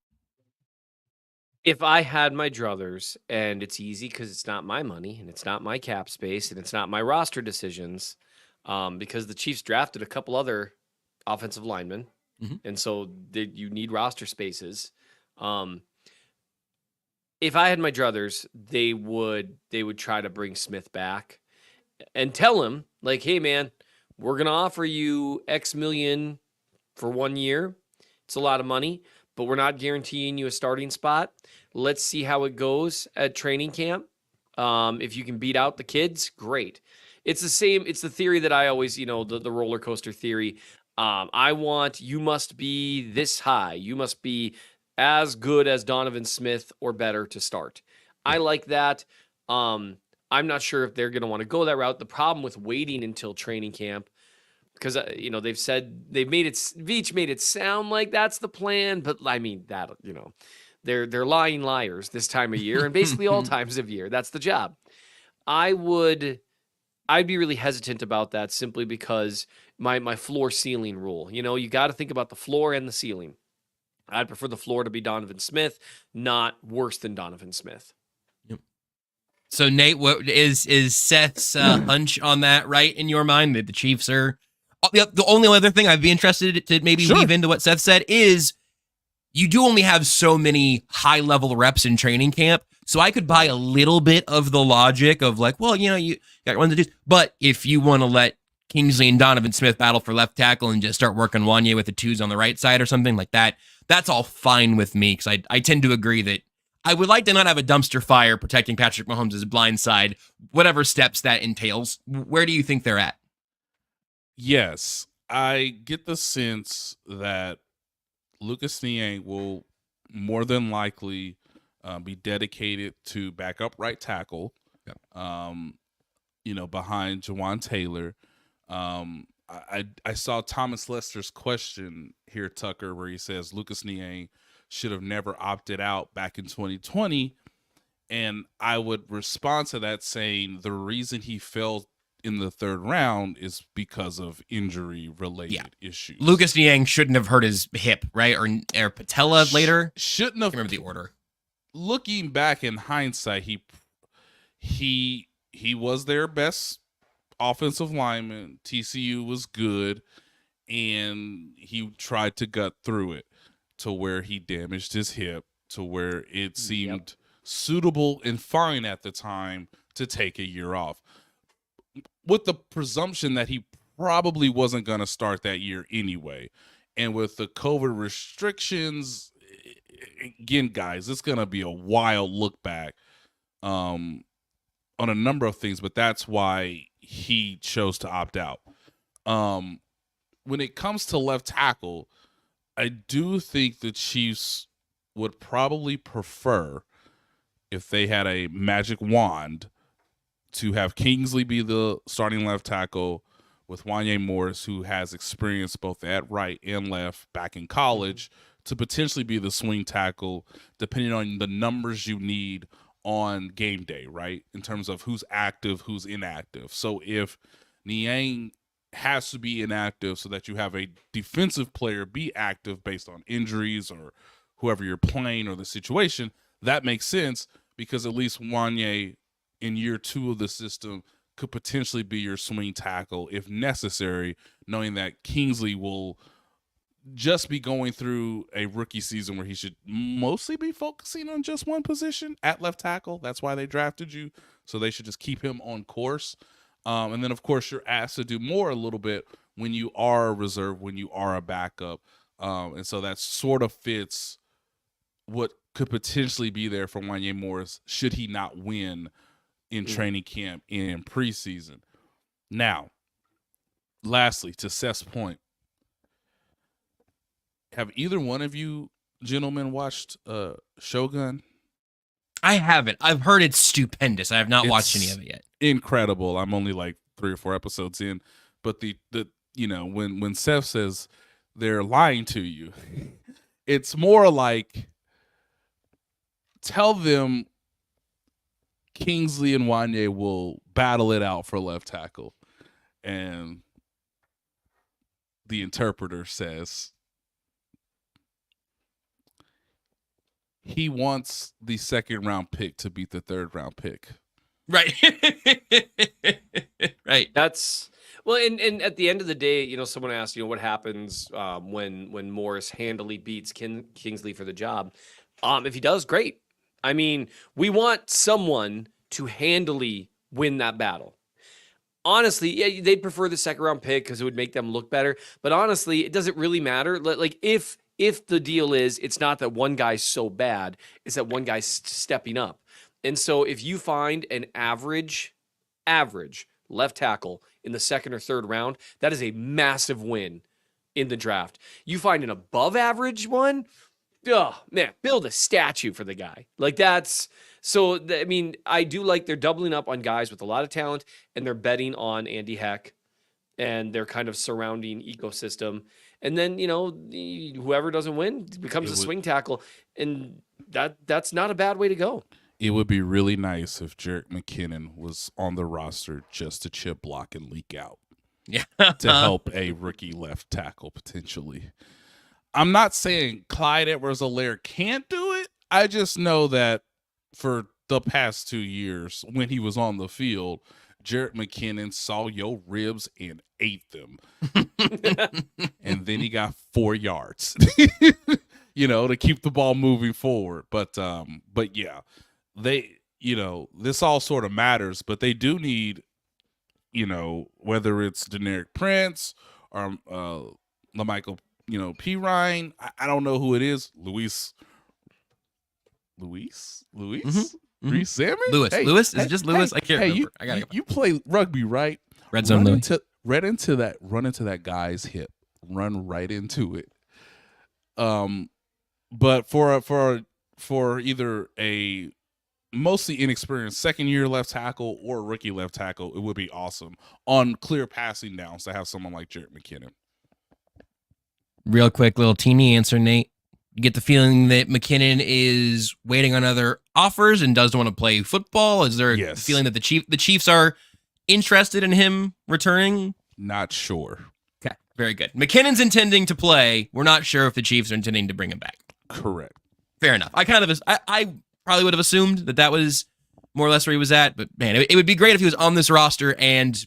If I had my druthers, and it's easy because it's not my money and it's not my cap space and it's not my roster decisions, because the Chiefs drafted a couple other offensive linemen, and so you need roster spaces. If I had my druthers, they would try to bring Smith back and tell him, like, hey, man, we're going to offer you X million for 1 year. It's a lot of money, but we're not guaranteeing you a starting spot. Let's see how it goes at training camp. If you can beat out the kids, great. It's the same. It's the theory that I always, the roller coaster theory. You must be this high. You must be as good as Donovan Smith or better to start. I like that. I'm not sure if they're going to want to go that route. The problem with waiting until training camp, because Veach made it sound like that's the plan, but I mean that They're lying liars this time of year and basically all times of year. That's the job. I'd be really hesitant about that simply because my floor ceiling rule. You got to think about the floor and the ceiling. I'd prefer the floor to be Donovan Smith, not worse than Donovan Smith. So Nate, what is Seth's hunch on that right in your mind that the Chiefs are? The only other thing I'd be interested to maybe weave into what Seth said is you do only have so many high-level reps in training camp, so I could buy a little bit of the logic of like, well, you got one to do. But if you want to let Kingsley and Donovan Smith battle for left tackle and just start working Wanye with the twos on the right side or something like that, that's all fine with me because I tend to agree that I would like to not have a dumpster fire protecting Patrick Mahomes' blind side, whatever steps that entails. Where do you think they're at? Yes, I get the sense that Lucas Niang will more than likely be dedicated to backup right tackle, behind Jawan Taylor. I saw Thomas Lester's question here, Tucker, where he says Lucas Niang should have never opted out back in 2020. And I would respond to that saying the reason he fell in the third round is because of injury-related issues. Lucas Niang shouldn't have hurt his hip, right? Or patella later? Shouldn't have. I remember the order. Looking back in hindsight, he was their best offensive lineman. TCU was good, and he tried to gut through it to where he damaged his hip to where it seemed suitable and fine at the time to take a year off, with the presumption that he probably wasn't going to start that year anyway. And with the COVID restrictions, again, guys, it's going to be a wild look back on a number of things, but that's why he chose to opt out. When it comes to left tackle, I do think the Chiefs would probably prefer, if they had a magic wand, to have Kingsley be the starting left tackle with Wanye Morris, who has experience both at right and left back in college, to potentially be the swing tackle, depending on the numbers you need on game day, right? In terms of who's active, who's inactive. So if Niang has to be inactive so that you have a defensive player be active based on injuries or whoever you're playing or the situation, that makes sense because at least Wanye in year 2 of the system could potentially be your swing tackle if necessary, knowing that Kingsley will just be going through a rookie season where he should mostly be focusing on just one position at left tackle. That's why they drafted you. So they should just keep him on course. And then, of course, you're asked to do more a little bit when you are a reserve, when you are a backup. And so that sort of fits what could potentially be there for Wanye Morris should he not win in training camp and preseason. Now, lastly, to Seth's point, have either one of you gentlemen watched Shogun? I haven't. I've heard it's stupendous. I have not watched any of it yet. Incredible. I'm only like 3 or 4 episodes in, but the when Seth says they're lying to you, it's more like tell them Kingsley and Wanye will battle it out for left tackle, and the interpreter says he wants the 2nd round pick to beat the 3rd round pick. Right. Right. That's well, and at the end of the day, someone asked, what happens when Morris handily beats Kingsley for the job. If he does, great. I mean, we want someone to handily win that battle. Honestly, yeah, they'd prefer the 2nd round pick because it would make them look better. But honestly, it doesn't really matter. Like if the deal is, it's not that one guy's so bad, it's that one guy's stepping up. And so if you find an average left tackle in the 2nd or 3rd round, that is a massive win in the draft. You find an above average one, oh man, build a statue for the guy. Like that's so. I mean, I do like they're doubling up on guys with a lot of talent, and they're betting on Andy Heck and their kind of surrounding ecosystem. And then, whoever doesn't win becomes a swing tackle. And that's not a bad way to go. It would be really nice if Jerick McKinnon was on the roster just to chip block and leak out. Yeah. To help a rookie left tackle potentially. I'm not saying Clyde Edwards-Helaire can't do it. I just know that for the past 2 years when he was on the field, Jerick McKinnon saw your ribs and ate them. And then he got 4 yards, to keep the ball moving forward. But yeah, this all sort of matters, but they do need, whether it's Deneric Prince or LaMichael, Pirine. I don't know who it is. Luis? Mm-hmm. Reese Salmon? Lewis. Hey, Lewis? Is it just Lewis? I can't remember. I gotta go. You play rugby, right? Red zone Lewis. Run into that guy's hip. Run right into it. But for either a mostly inexperienced second-year left tackle or rookie left tackle, it would be awesome on clear passing downs to have someone like Jerick McKinnon. Real quick, little teeny answer, Nate. You get the feeling that McKinnon is waiting on other offers and doesn't want to play football? Is there a feeling that the Chiefs are interested in him returning? Not sure. Okay, very good. McKinnon's intending to play. We're not sure if the Chiefs are intending to bring him back. Correct. Fair enough. I probably would have assumed that was more or less where he was at, but man, it would be great if he was on this roster and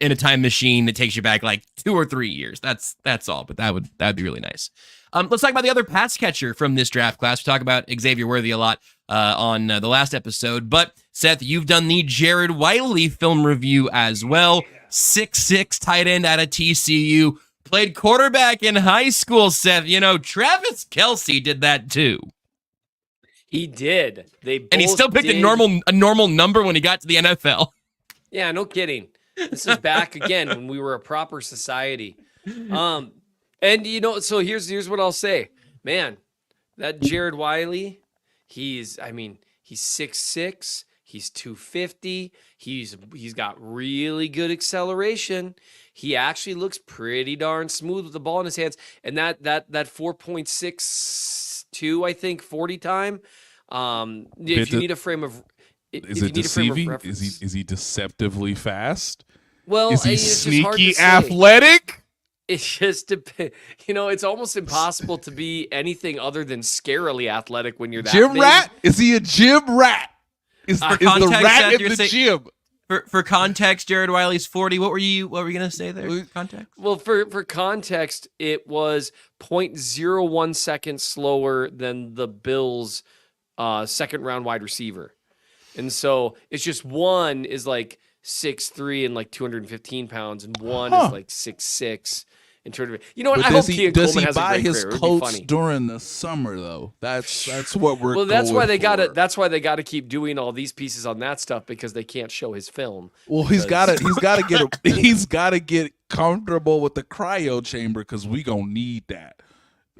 in a time machine that takes you back like 2 or 3 years. That's all, but that'd be really nice. Let's talk about the other pass catcher from this draft class. We talk about Xavier Worthy a lot on the last episode, but Seth, you've done the Jared Wiley film review as well. 6'6" tight end out of TCU, played quarterback in high school. Seth, Travis Kelce did that too. He did. And he still picked a normal number when he got to the NFL. Yeah, no kidding. This is back again when we were a proper society. And so here's what I'll say. Man, that Jared Wiley, he's 6'6", he's 250, he's got really good acceleration. He actually looks pretty darn smooth with the ball in his hands. And that 4.62, I think, 40 time. If you need a frame of is it deceiving? Is he deceptively fast? Well, is he sneaky athletic? It just depends. It's almost impossible to be anything other than scarily athletic when you're that gym big. rat? Is he a gym rat? Is the rat in the gym? For context, Jared Wiley's 40. What were you gonna say there? Context? Well, for context, it was 0.01 seconds slower than the Bills' second round wide receiver. And so it's just one is like 6'3" and like 215 pounds, and one is like 6'6" and 200. You know what? I hope Kean Coleman has a great career. Does he buy his coats during the summer though? That's what we're. Well, that's why they got to. That's why they got to keep doing all these pieces on that stuff, because they can't show his film. Well, he's got to get comfortable with the cryo chamber, because we gonna need that.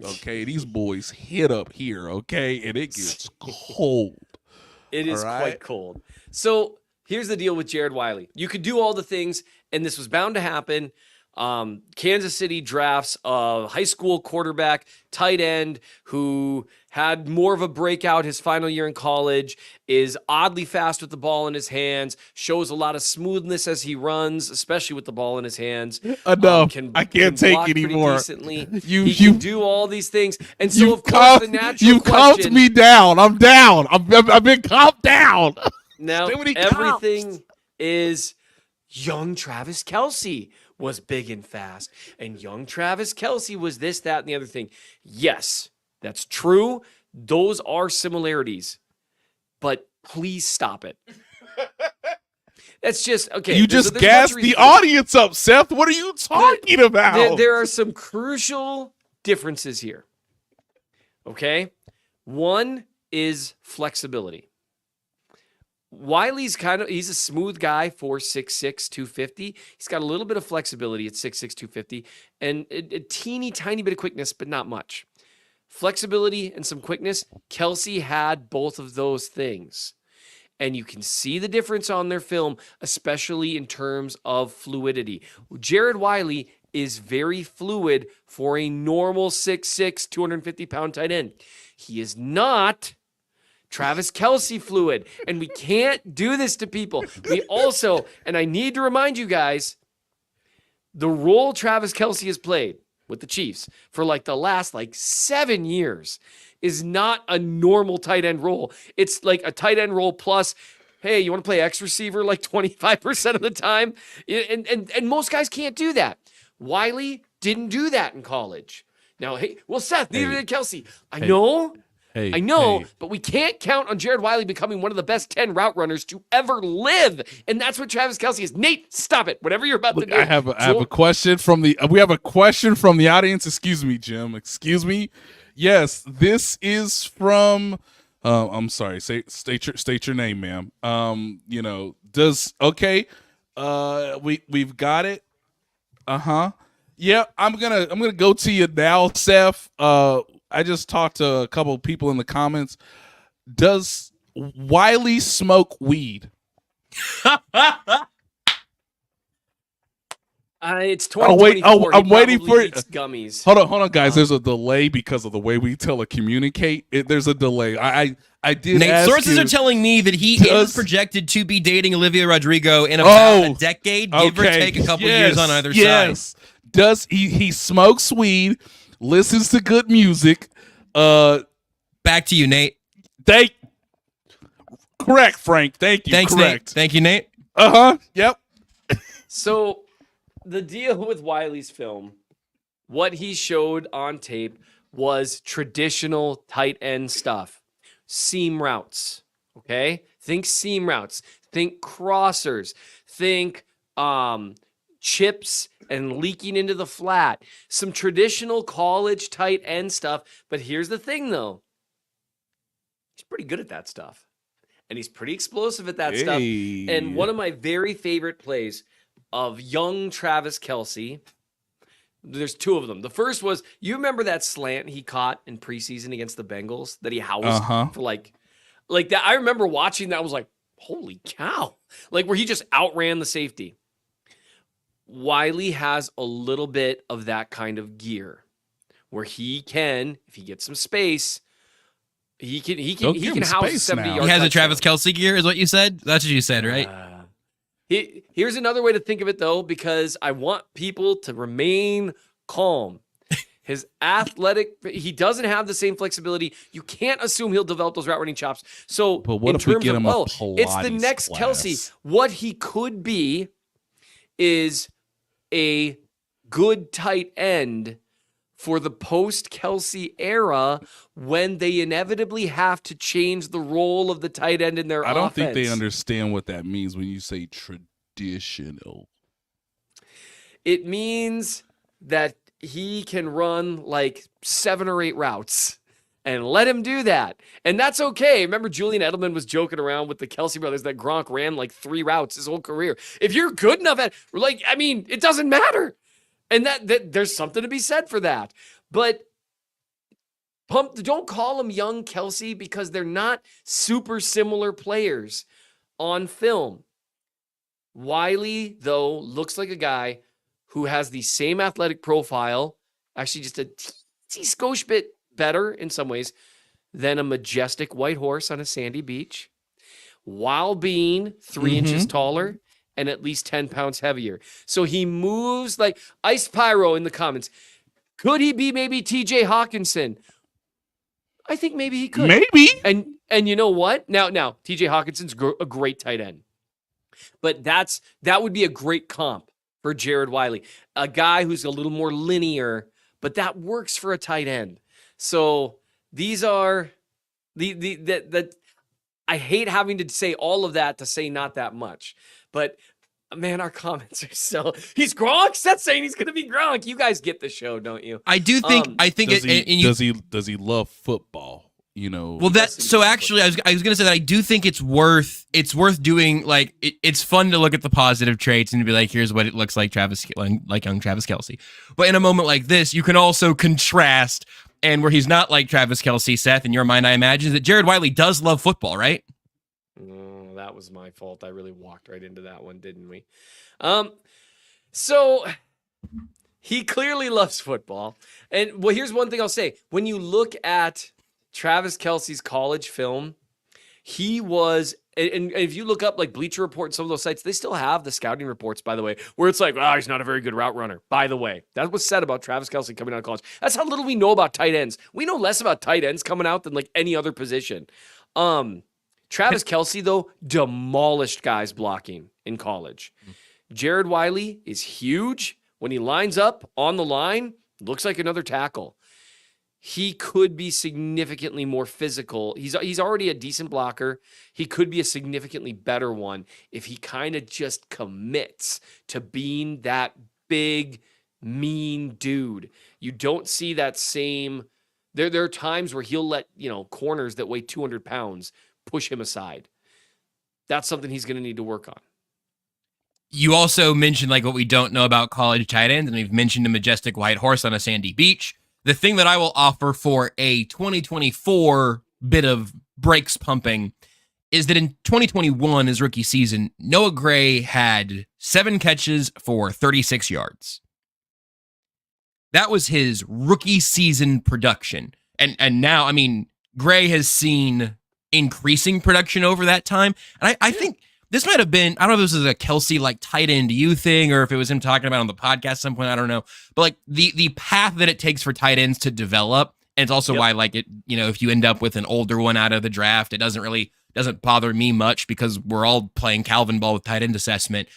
Okay, these boys hit up here. Okay, and it gets cold. It is quite cold. So here's the deal with Jared Wiley. You could do all the things, and this was bound to happen. Kansas City drafts a high school quarterback, tight end, who had more of a breakout his final year in college, is oddly fast with the ball in his hands, shows a lot of smoothness as he runs, especially with the ball in his hands. Enough. I can't take anymore. He can do all these things. And so, of course, the natural you question... calmed me down. I'm down. I've been calmed down. Now, everything is young Travis Kelce was big and fast, and young Travis Kelce was this, that, and the other thing. Yes, that's true. Those are similarities, but please stop it. That's just okay. You just gassed the audience up, Seth. What are you talking about? There are some crucial differences here. Okay, one is flexibility. Wiley's he's a smooth guy for 6'6", 250. He's got a little bit of flexibility at 6'6", 250, and a teeny tiny bit of quickness, but not much. Flexibility and some quickness. Kelce had both of those things. And you can see the difference on their film, especially in terms of fluidity. Jared Wiley is very fluid for a normal 6'6", 250-pound tight end. He is not Travis Kelce fluid, and we can't do this to people. We also, and I need to remind you guys, the role Travis Kelce has played with the Chiefs for like the last 7 years is not a normal tight end role. It's like a tight end role plus, hey, you want to play X receiver 25% of the time? And most guys can't do that. Wiley didn't do that in college. Now, Seth, neither did Kelce. I know, but we can't count on Jared Wiley becoming one of the best 10 route runners to ever live. And that's what Travis Kelce is. Nate, stop it. Whatever you're about to do. I have a question from the we have a question from the audience. Excuse me, Jim. Excuse me. Yes, this is from I'm sorry. State your name, ma'am. We've got it. Yeah, I'm gonna go to you now, Seth. I just talked to a couple of people in the comments. Does Wiley smoke weed? It's 2024. I'm waiting for it. Gummies. Hold on, guys. There's a delay because of the way we telecommunicate. There's a delay. I did. Nate, ask sources you, are telling me that he is projected to be dating Olivia Rodrigo in about a decade, give or take a couple years on either side. Does he smokes weed, listens to good music? Back to you, Nate. Correct, Frank. Thank you. Thanks, correct. Nate. Thank you, Nate. Yep. So the deal with Wiley's film, what he showed on tape was traditional tight end stuff. Seam routes, okay? Think seam routes. Think crossers. Think chips and leaking into the flat. Some traditional college tight end stuff. But here's the thing, though. He's pretty good at that stuff. And he's pretty explosive at that stuff. And one of my very favorite plays of young Travis Kelce, there's two of them. The first was, you remember that slant he caught in preseason against the Bengals that he housed for like that? I remember watching that. I was like, holy cow. Where he just outran the safety. Wiley has a little bit of that kind of gear where he can, if he gets some space, he can house a 70-yard. He has a Travis Kelce gear, is what you said? That's what you said, right? Here's another way to think of it, though, because I want people to remain calm. His he doesn't have the same flexibility. You can't assume he'll develop those route running chops. So, but what if we get him a Pilates it's the next class? Kelce. What he could be is a good tight end for the post-Kelce era when they inevitably have to change the role of the tight end in their offense. I don't think they understand what that means when you say traditional. It means that he can run 7 or 8 routes and let him do that. And that's okay. Remember Julian Edelman was joking around with the Kelce brothers that Gronk ran 3 routes his whole career. If you're good enough at, it doesn't matter. And that there's something to be said for that. But don't call them young Kelce because they're not super similar players on film. Wiley, though, looks like a guy who has the same athletic profile, actually just a teensy skosh bit better in some ways than a majestic white horse on a sandy beach, while being 3 inches taller and at least 10 pounds heavier. So he moves like Ice Pyro in the comments. Could he be maybe TJ Hawkinson? I think maybe he could. Maybe. And you know what? Now TJ Hawkinson's a great tight end. But that would be a great comp for Jared Wiley. A guy who's a little more linear, but that works for a tight end. So these are the I hate having to say all of that to say not that much. But man, our comments are so he's Gronk. Seth's saying he's gonna be Gronk. You guys get the show, don't you? I do think does he love football? Well, actually, I was gonna say that I do think it's worth doing. It's fun to look at the positive traits and be like, here's what it looks like young Travis Kelce. But in a moment like this, you can also contrast, and where he's not like Travis Kelce, Seth, in your mind, I imagine that Jared Wiley does love football, right? that was my fault. I really walked right into that one, didn't we? So he clearly loves football. And well, here's one thing I'll say. When you look at Travis Kelce's college film, he was, and if you look up like Bleacher Report and some of those sites, they still have the scouting reports, by the way, where it's like, he's not a very good route runner. By the way, that was said about Travis Kelce coming out of college. That's how little we know about tight ends. We know less about tight ends coming out than like any other position. Travis Kelce, though, demolished guys blocking in college. Jared Wiley is huge. When he lines up on the line, looks like another tackle. He could be significantly more physical. He's already a decent blocker. He could be a significantly better one if he kind of just commits to being that big, mean dude. You don't see that same. There are times where he'll let corners that weigh 200 pounds push him aside. That's something he's going to need to work on. You also mentioned like what we don't know about college tight ends, and we've mentioned a majestic white horse on a sandy beach. The thing that I will offer for a 2024 bit of brakes pumping is that in 2021, his rookie season, Noah Gray had 7 catches for 36 yards. That was his rookie season production. And now, I mean, Gray has seen increasing production over that time. And I think this might have been, I don't know if this is a Kelce like tight end you thing or if it was him talking about on the podcast at some point, I don't know. But like the path that it takes for tight ends to develop, and it's also why like it, if you end up with an older one out of the draft, it doesn't bother me much because we're all playing Calvin ball with tight end assessment.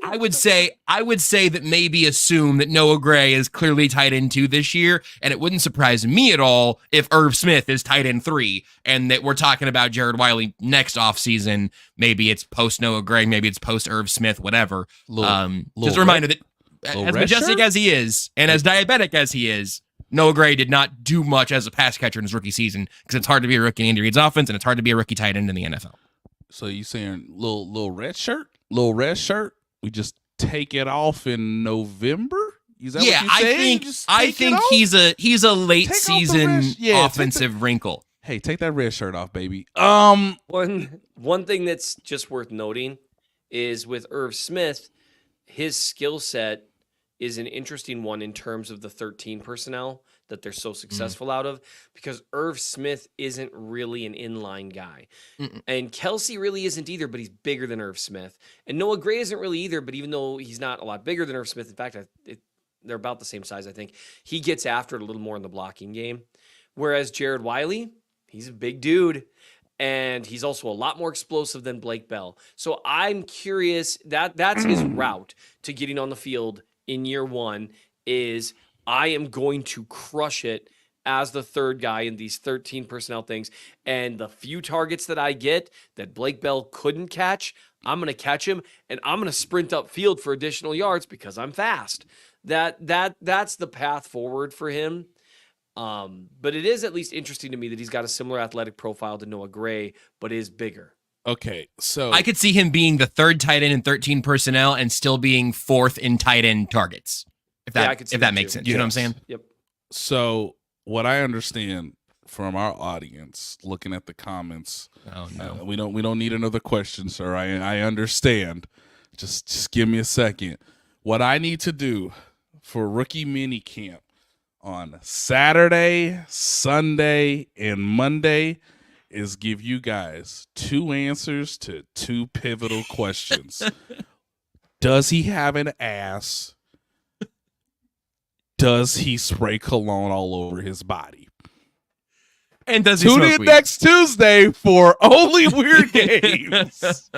I would say that maybe assume that Noah Gray is clearly tight end 2 this year, and it wouldn't surprise me at all if Irv Smith is tight end 3, and that we're talking about Jared Wiley next offseason. Maybe it's post Noah Gray, maybe it's post Irv Smith, whatever. Just a reminder that as majestic as he is, and as diabetic as he is, Noah Gray did not do much as a pass catcher in his rookie season because it's hard to be a rookie in Andy Reid's offense, and it's hard to be a rookie tight end in the NFL. So you saying little red shirt? We just take it off in November? Is that what you're saying? I think he's a late season offensive wrinkle. Hey, take that red shirt off, baby. One thing that's just worth noting is with Irv Smith, his skill set is an interesting one in terms of the 13 personnel that they're so successful out of, because Irv Smith isn't really an inline guy. And Kelce really isn't either, but he's bigger than Irv Smith. And Noah Gray isn't really either, but even though he's not a lot bigger than Irv Smith, in fact, they're about the same size, I think, he gets after it a little more in the blocking game. Whereas Jared Wiley, he's a big dude, and he's also a lot more explosive than Blake Bell. So I'm curious, that's his route to getting on the field in year 1 is I am going to crush it as the third guy in these 13 personnel things. And the few targets that I get that Blake Bell couldn't catch, I'm going to catch him, and I'm going to sprint upfield for additional yards because I'm fast. That's the path forward for him. But it is at least interesting to me that he's got a similar athletic profile to Noah Gray, but is bigger. Okay, so I could see him being the third tight end in 13 personnel and still being 4th in tight end targets. If that makes sense. You know what I'm saying? Yep. So what I understand from our audience, looking at the comments, we don't need another question, sir. I understand. Just give me a second. What I need to do for rookie mini camp on Saturday, Sunday, and Monday is give you guys 2 answers to 2 pivotal questions. Does he have an ass? Does he spray cologne all over his body? And does he Tune smoke in weed? next Tuesday for Only Weird Games.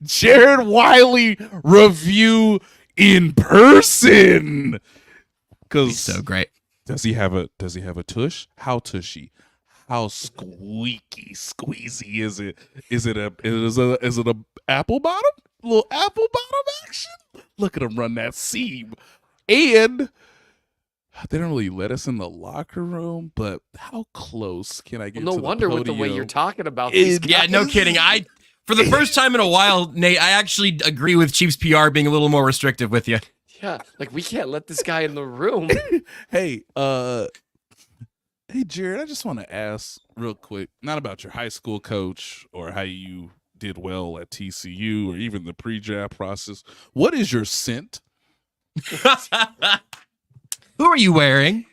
Jared Wiley review in person. He's so great. Does he have a tush? How tushy? How squeaky squeezy is it? Is it a apple bottom? A little apple bottom action? Look at him run that seam. And they don't really let us in the locker room, but how close can I get No to the wonder with the way podium? you're talking about these guys. Yeah, no kidding. For the first time in a while, Nate, I actually agree with Chiefs PR being a little more restrictive with you. Yeah, like we can't let this guy in the room. Hey, Jared, I just want to ask real quick, not about your high school coach or how you did well at TCU or even the pre-draft process. What is your scent? Who are you wearing?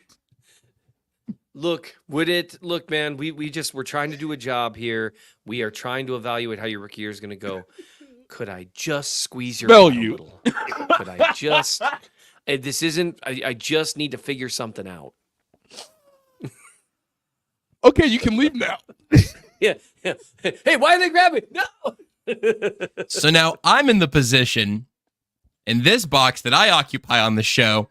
Look, man, we're trying to do a job here. We are trying to evaluate how your rookie year is going to go. Could I just squeeze your Smell butt you. a little? Could I just, this isn't, I just need to figure something out. Okay, you can leave now. Yeah. Hey, why are they grabbing? No. So now I'm in the position in this box that I occupy on the show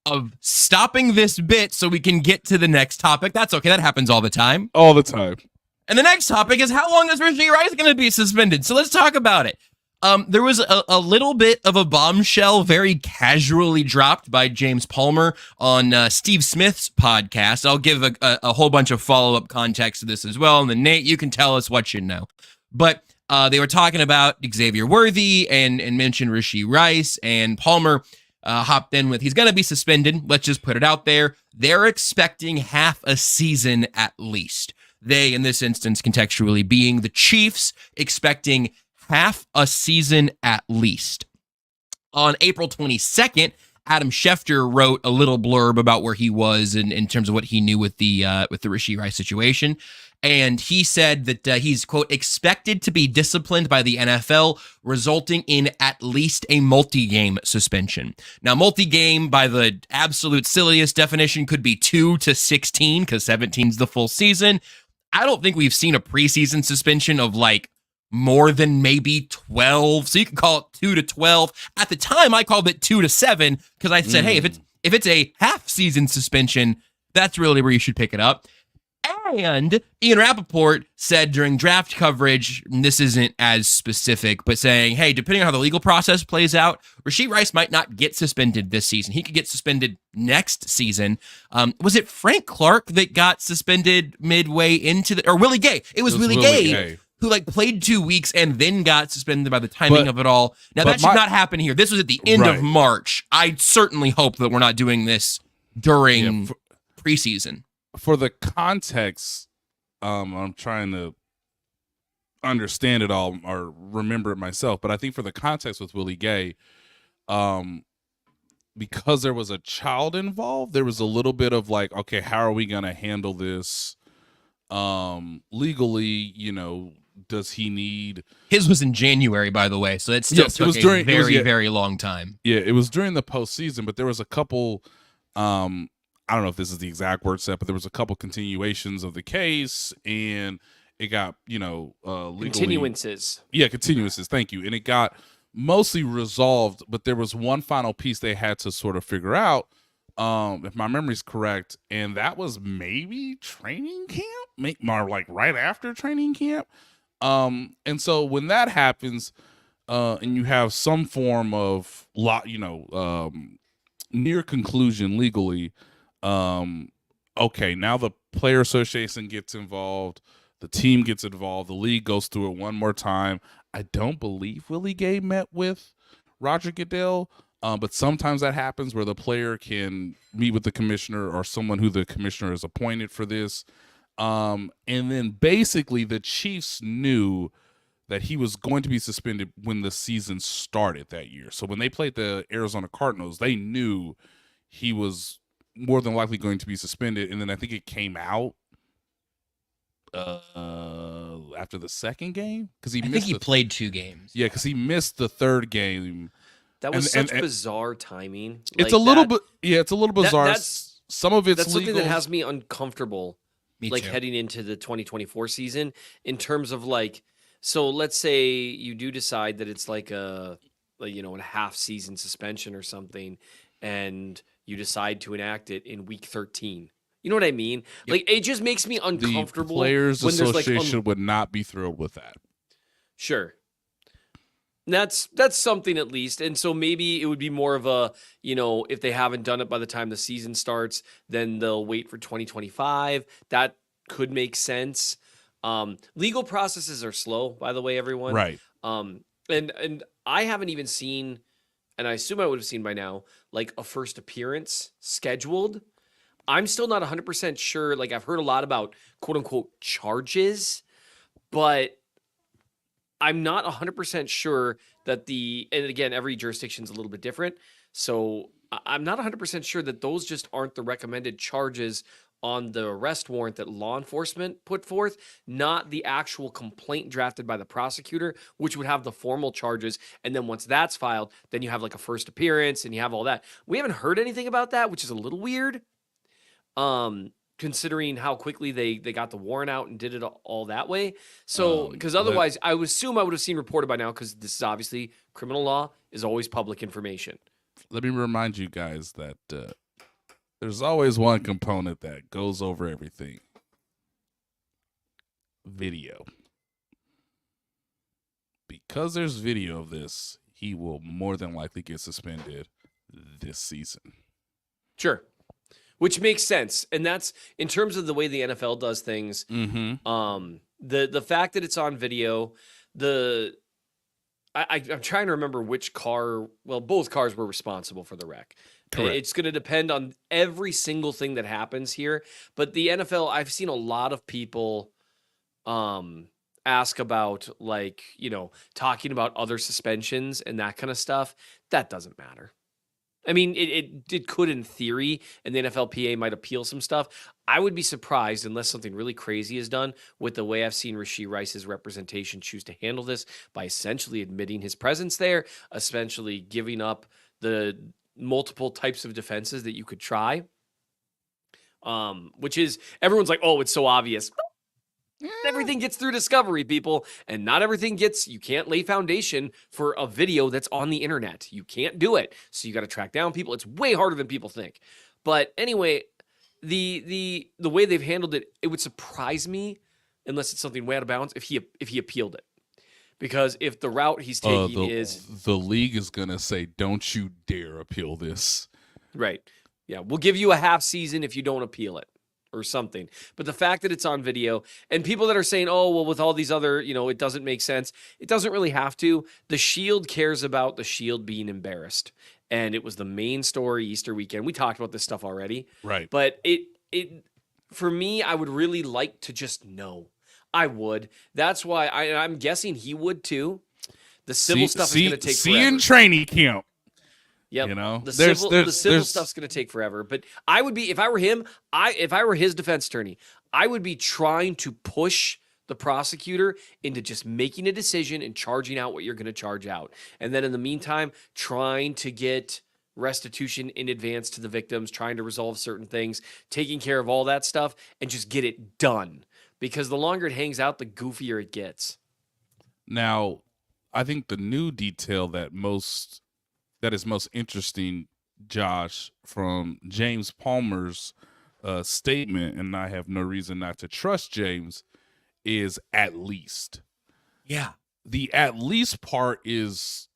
of stopping this bit so we can get to the next topic. That's okay. That happens all the time. All the time. And the next topic is how long is Rashee Rice going to be suspended? So let's talk about it. There was a little bit of a bombshell very casually dropped by James Palmer on Steve Smith's podcast. I'll give a whole bunch of follow-up context to this as well. And then, Nate, you can tell us what you know. But they were talking about Xavier Worthy and mentioned Rashee Rice, and Palmer hopped in with, he's going to be suspended. Let's just put it out there. They're expecting half a season at least. They, in this instance, contextually being the Chiefs, expecting half a season at least. On April 22nd, Adam Schefter wrote a little blurb about where he was in terms of what he knew with the Rashee Rice situation. And he said that he's, quote, expected to be disciplined by the NFL, resulting in at least a multi-game suspension. Now, multi-game, by the absolute silliest definition, could be 2 to 16, because 17 is the full season. I don't think we've seen a preseason suspension of like more than maybe 12. So you can call it 2 to 12. At the time, I called it 2 to 7 because I said, hey, if it's a half season suspension, that's really where you should pick it up. And Ian Rappaport said during draft coverage, and this isn't as specific, but saying, hey, depending on how the legal process plays out, Rashee Rice might not get suspended this season. He could get suspended next season. Was it Frank Clark that got suspended midway into or Willie Gay? It was Willie Gay who like played 2 weeks and then got suspended by the timing of it all. Now that should not happen here. This was at the end of March. I certainly hope that we're not doing this during preseason. For the context, I'm trying to understand it all or remember it myself, but I think for the context with Willie Gay, because there was a child involved, there was a little bit of like, okay, how are we going to handle this legally? You know, does he need... His was in January, by the way, so it still took a very long time. Yeah, it was during the postseason, but there was a couple... I don't know if this is the exact word set, but there was a couple continuations of the case, and it got, legally... Continuances. Yeah, continuances. Thank you. And it got mostly resolved, but there was one final piece they had to sort of figure out, if my memory's correct, and that was maybe training camp, like right after training camp. And so when that happens, and you have some form of near conclusion legally, okay, now the player association gets involved, the team gets involved, the league goes through it one more time. I don't believe Willie Gay met with Roger Goodell, but sometimes that happens where the player can meet with the commissioner or someone who the commissioner has appointed for this. And then basically the Chiefs knew that he was going to be suspended when the season started that year. So when they played the Arizona Cardinals, they knew he was more than likely going to be suspended. And then I think it came out after the second game because I think he played 2 games. Yeah, because he missed the third game. That was such bizarre timing. It's a little bit. Yeah, it's a little bizarre. Some of it's that's legal. Something that has me uncomfortable. Me like too. Heading into the 2024 season in terms of like, so let's say you do decide that it's like a half season suspension or something, and you decide to enact it in week 13. You know what I mean? Yep. Like it just makes me uncomfortable. The Players Association would not be thrilled with that. Sure. That's something at least. And so maybe it would be more of a, if they haven't done it by the time the season starts, then they'll wait for 2025. That could make sense. Legal processes are slow, by the way, everyone. Right. And I haven't even seen, and I assume I would have seen by now, like a first appearance scheduled. I'm still not 100% sure. Like I've heard a lot about quote unquote charges, but I'm not 100% sure that and again, every jurisdiction's a little bit different. So I'm not 100% sure that those just aren't the recommended charges on the arrest warrant that law enforcement put forth, not the actual complaint drafted by the prosecutor, which would have the formal charges. And then once that's filed, then you have like a first appearance and you have all that. We haven't heard anything about that, which is a little weird. Considering how quickly they got the warrant out and did it all that way. So, because otherwise, I would assume I would have seen reported by now, because this is obviously criminal law is always public information. Let me remind you guys that there's always one component that goes over everything. Video. Because there's video of this, he will more than likely get suspended this season. Sure. Which makes sense. And that's in terms of the way the NFL does things. Mm-hmm. The fact that it's on video, I'm trying to remember which car. Well, both cars were responsible for the wreck. Correct. It's going to depend on every single thing that happens here. But the NFL, I've seen a lot of people ask about, like, talking about other suspensions and that kind of stuff. That doesn't matter. I mean, it could in theory, and the NFLPA might appeal some stuff. I would be surprised, unless something really crazy is done, with the way I've seen Rashee Rice's representation choose to handle this by essentially admitting his presence there, essentially giving up the multiple types of defenses that you could try, which is, everyone's like, oh, it's so obvious. Everything gets through discovery, people, and not everything you can't lay foundation for a video that's on the internet. You can't do it. So you got to track down people. It's way harder than people think. But anyway, the way they've handled it, it would surprise me, unless it's something way out of bounds, if he appealed it. Because if the route he's taking the league is going to say, don't you dare appeal this. Right. Yeah, we'll give you a half season if you don't appeal it, or something. But the fact that it's on video, and people that are saying, oh, well, with all these other, it doesn't make sense. It doesn't really have to. The Shield cares about the Shield being embarrassed. And it was the main story Easter weekend. We talked about this stuff already. Right. But it for me, I would really like to just know. I would. That's why I'm guessing he would too. The civil stuff is going to take forever. See in training camp. Yep. The civil stuff's going to take forever. But I would be, if I were him, if I were his defense attorney, I would be trying to push the prosecutor into just making a decision and charging out what you're going to charge out. And then in the meantime, trying to get restitution in advance to the victims, trying to resolve certain things, taking care of all that stuff, and just get it done. Because the longer it hangs out, the goofier it gets. Now, I think the new detail that is most interesting, Josh, from James Palmer's statement, and I have no reason not to trust James, is at least. Yeah. The at least part is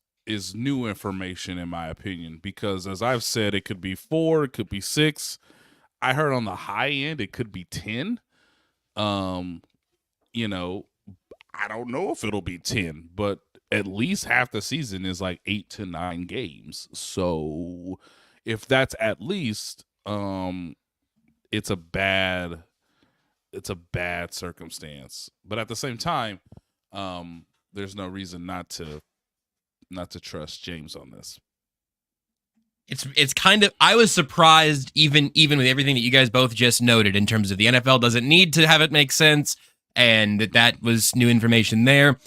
new information, in my opinion, because as I've said, it could be 4, it could be 6. I heard on the high end it could be 10. I don't know if it'll be 10, but at least half the season is like 8 to 9 games. So if that's at least, it's a bad circumstance. But at the same time, there's no reason not to trust James on this. It's kind of, I was surprised even with everything that you guys both just noted in terms of the NFL doesn't need to have it make sense, and that was new information there.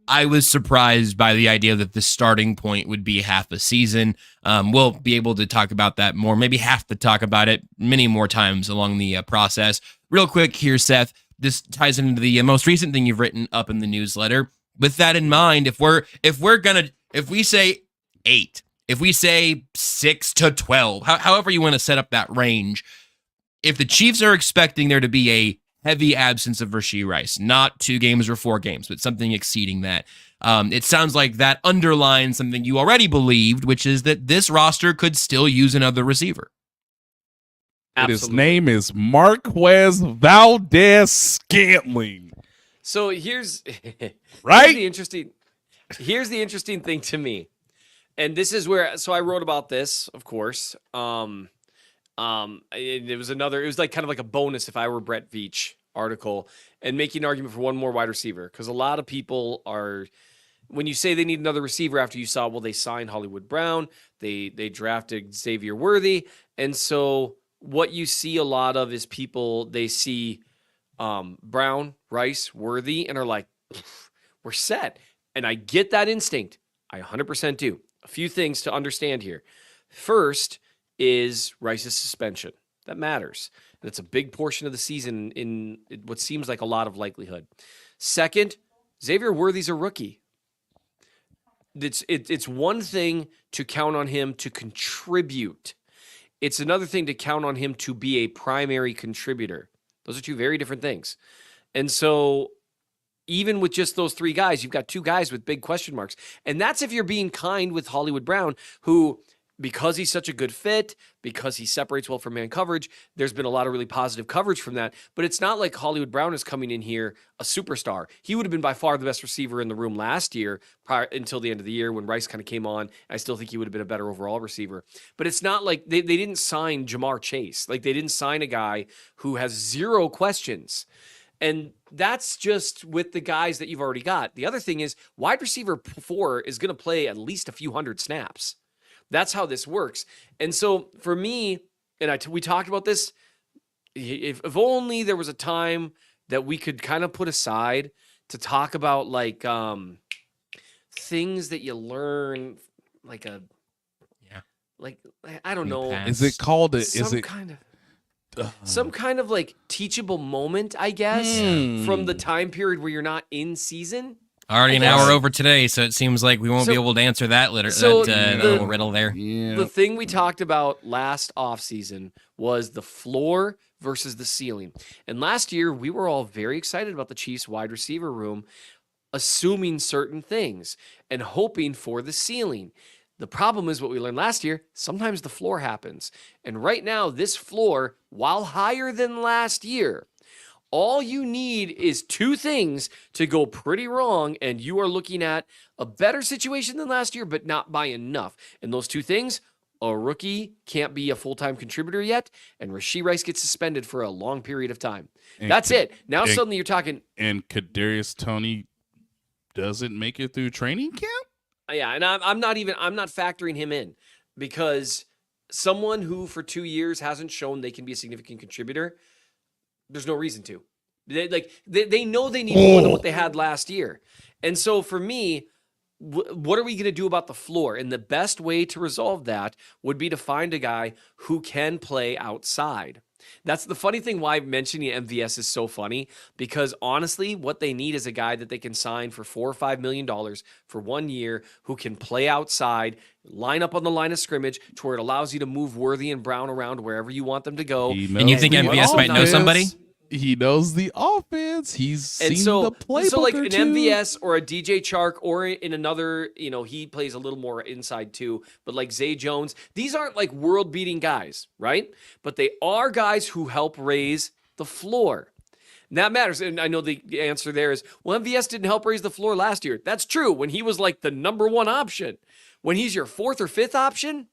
I was surprised by the idea that the starting point would be half a season. We'll be able to talk about that more, maybe have to talk about it many more times along the process. Real quick here, Seth, this ties into the most recent thing you've written up in the newsletter. With that in mind, if we say 8, if we say 6 to 12, however you want to set up that range, if the Chiefs are expecting there to be a heavy absence of Rashee Rice, not 2 games or 4 games, but something exceeding that, it sounds like that underlines something you already believed, which is that this roster could still use another receiver. Absolutely. His name is Marquez Valdez-Scantling. So here's right. Here's the interesting thing to me. And this is where, so I wrote about this, of course. It was like kind of like a bonus if I were Brett Veach article and making an argument for one more wide receiver, because a lot of people are, when you say they need another receiver after you saw, well, they signed Hollywood Brown, they drafted Xavier Worthy, and so what you see a lot of is people, they see Brown, Rice, Worthy, and are like, we're set. And I get that instinct. I 100% do. A few things to understand here. First is Rice's suspension. That matters. And it's a big portion of the season in what seems like a lot of likelihood. Second, Xavier Worthy's a rookie. It's one thing to count on him to contribute. It's another thing to count on him to be a primary contributor. Those are two very different things. And so even with just those three guys, you've got two guys with big question marks. And that's if you're being kind with Hollywood Brown, who, because he's such a good fit, because he separates well from man coverage, there's been a lot of really positive coverage from that. But it's not like Hollywood Brown is coming in here a superstar. He would have been by far the best receiver in the room last year, until the end of the year when Rice kind of came on. I still think he would have been a better overall receiver. But it's not like they didn't sign Jamar Chase. Like, they didn't sign a guy who has zero questions. And that's just with the guys that you've already got. The other thing is wide receiver 4 is going to play at least a few hundred snaps. That's how this works. And so for me, and we talked about this, if only there was a time that we could kind of put aside to talk about like things that you learn, like I don't know. Is it called some kind of like teachable moment, I guess, from the time period where you're not in season? Already an hour over today, so it seems like we won't be able to answer that little riddle there. Yeah. The thing we talked about last offseason was the floor versus the ceiling. And last year, we were all very excited about the Chiefs wide receiver room, assuming certain things and hoping for the ceiling. The problem is what we learned last year, sometimes the floor happens. And right now, this floor, while higher than last year, all you need is two things to go pretty wrong, and you are looking at a better situation than last year, but not by enough. And those two things, a rookie can't be a full-time contributor yet, and Rashee Rice gets suspended for a long period of time. That's it. Now suddenly you're talking... And Kadarius Toney doesn't make it through training camp? Yeah, and I'm not factoring him in, because someone who for 2 years hasn't shown they can be a significant contributor, there's no reason to. They know they need more than what they had last year. And so for me, what are we going to do about the floor? And the best way to resolve that would be to find a guy who can play outside. That's the funny thing why mentioning MVS is so funny, because honestly, what they need is a guy that they can sign for $4 or $5 million for 1 year, who can play outside, line up on the line of scrimmage to where it allows you to move Worthy and Brown around wherever you want them to go. And you think MVS might know somebody? He knows the offense. He's seen the playbook. So like an MVS or a DJ Chark, or in another, he plays a little more inside too, but like Zay Jones, these aren't like world-beating guys, right? But they are guys who help raise the floor. And that matters. And I know the answer there is, well, MVS didn't help raise the floor last year. That's true when he was like the number one option. When he's your fourth or fifth option,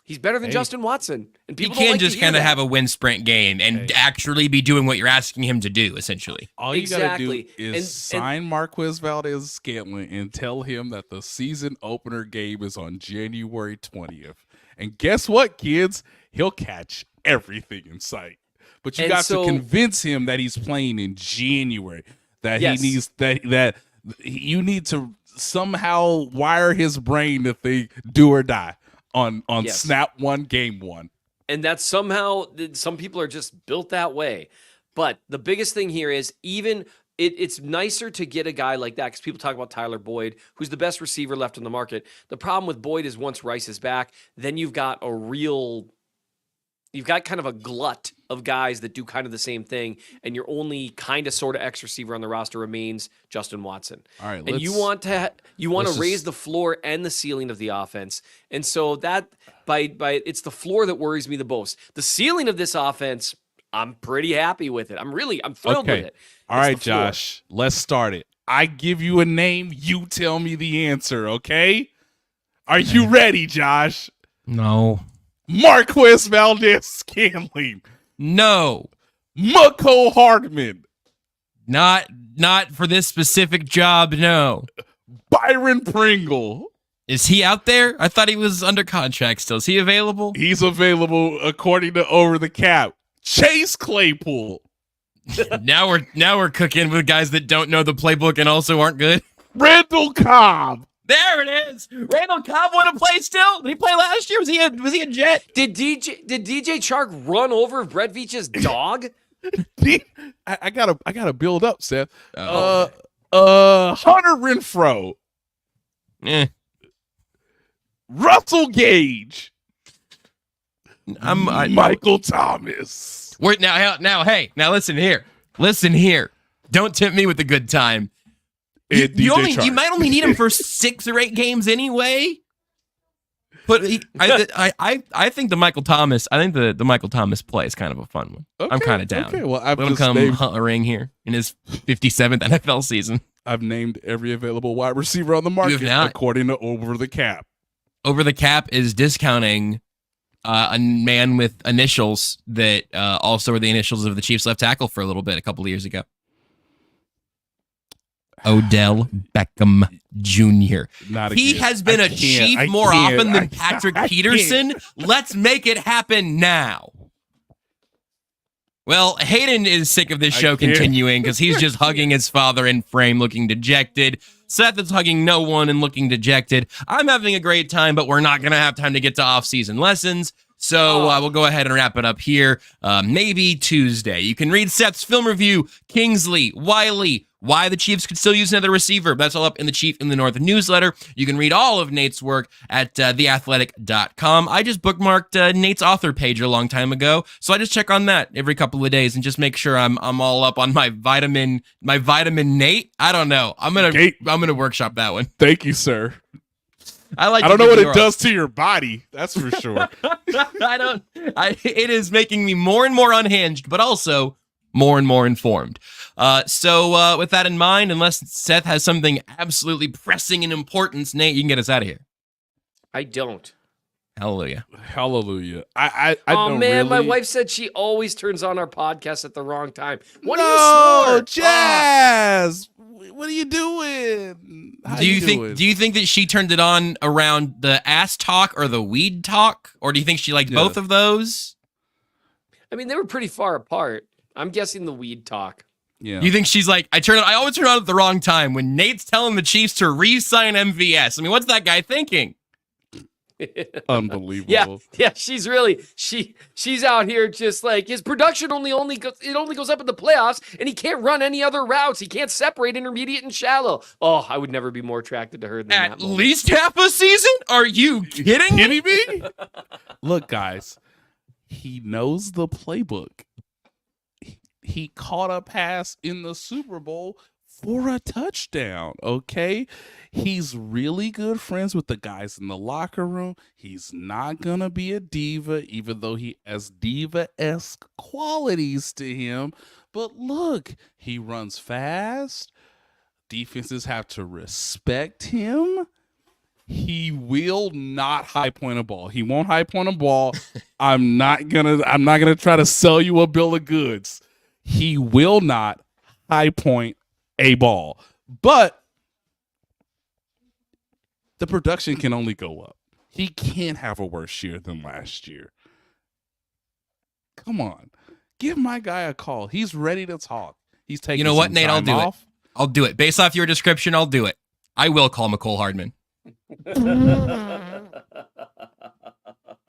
he's better than Justin Watson. And people he can just kind of have a win sprint game and actually be doing what you're asking him to do, essentially. All you got to do is sign Marquez Valdez-Scantling and tell him that the season opener game is on January 20th. And guess what, kids? He'll catch everything in sight. But you got to convince him that he's playing in January, that he needs that you need to somehow wire his brain to think do or die on snap one, game one. And that's somehow, some people are just built that way. But the biggest thing here is it's nicer to get a guy like that, because people talk about Tyler Boyd, who's the best receiver left on the market. The problem with Boyd is once Rice is back, then you've got kind of a glut of guys that do kind of the same thing, and your only kind of sort of X receiver on the roster remains Justin Watson. All right, and you want to raise the floor and the ceiling of the offense, and so that by it's the floor that worries me the most. The ceiling of this offense, I'm pretty happy with it. I'm thrilled with it. All right, Josh, let's start it. I give you a name, you tell me the answer. Okay? Are you ready, Josh? No. Marquez Valdez-Scantling. No. Mecole Hardman. Not for this specific job, no. Byron Pringle. Is he out there? I thought he was under contract still. Is he available? He's available according to Over the Cap. Chase Claypool. Now we're cooking with guys that don't know the playbook and also aren't good. Randall Cobb. There it is. Randall Cobb want to play still? Did he play last year? Was he a Jet? Did DJ Chark run over Brett Veach's dog? I gotta build up, Seth. Oh. Hunter Renfrow. Russell Gage. Michael Thomas. Now listen here. Don't tempt me with a good time. You might only need him for 6 or 8 games anyway. But I think the Michael Thomas. I think the Michael Thomas play is kind of a fun one. Okay, I'm kind of down. Okay, well, Let him come hunt a ring here in his 57th NFL season. I've named every available wide receiver on the market according to Over the Cap. Over the Cap is discounting a man with initials that also were the initials of the Chiefs left tackle for a little bit a couple of years ago. Odell Beckham Jr. He has been a Chief more often than Patrick Peterson. Let's make it happen now. Well, Hayden is sick of this show continuing because he's just hugging his father in frame looking dejected. Seth is hugging no one and looking dejected. I'm having a great time, but we're not going to have time to get to off-season lessons. So we'll go ahead and wrap it up here. Maybe Tuesday. You can read Seth's film review, Kingsley, Wiley, why the Chiefs could still use another receiver. That's all up in the Chief in the North newsletter. You can read all of Nate's work at theathletic.com. I just bookmarked Nate's author page a long time ago, so I just check on that every couple of days and just make sure I'm all up on my vitamin Nate. I don't know. I'm gonna workshop that one. Thank you, sir. I don't know what it does to your body. That's for sure. It is making me more and more unhinged, but also more and more informed. So with that in mind, unless Seth has something absolutely pressing in importance, Nate, you can get us out of here. I don't. Hallelujah. I don't man, really... my wife said she always turns on our podcast at the wrong time. No, Jazz. What are you doing? Do you think that she turned it on around the ass talk or the weed talk, or do you think she liked both of those? I mean, they were pretty far apart. I'm guessing the weed talk. Yeah. You think she's like, I always turn on at the wrong time when Nate's telling the Chiefs to re-sign MVS. I mean, what's that guy thinking? Unbelievable. Yeah, she's out here just like his production only goes up in the playoffs, and he can't run any other routes. He can't separate intermediate and shallow. Oh, I would never be more attracted to her than that. At least half a season? Are you kidding me? Look, guys, he knows the playbook. He caught a pass in the Super Bowl for a touchdown, okay? He's really good friends with the guys in the locker room. He's not going to be a diva, even though he has diva-esque qualities to him. But look, he runs fast. Defenses have to respect him. He will not high point a ball. He won't high point a ball. I'm not gonna try to sell you a bill of goods. He will not high point a ball. But the production can only go up. He can't have a worse year than last year. Come on. Give my guy a call. He's ready to talk. He's taking some Nate? time off. I'll do it. Based off your description, I'll do it. I will call Mecole Hardman.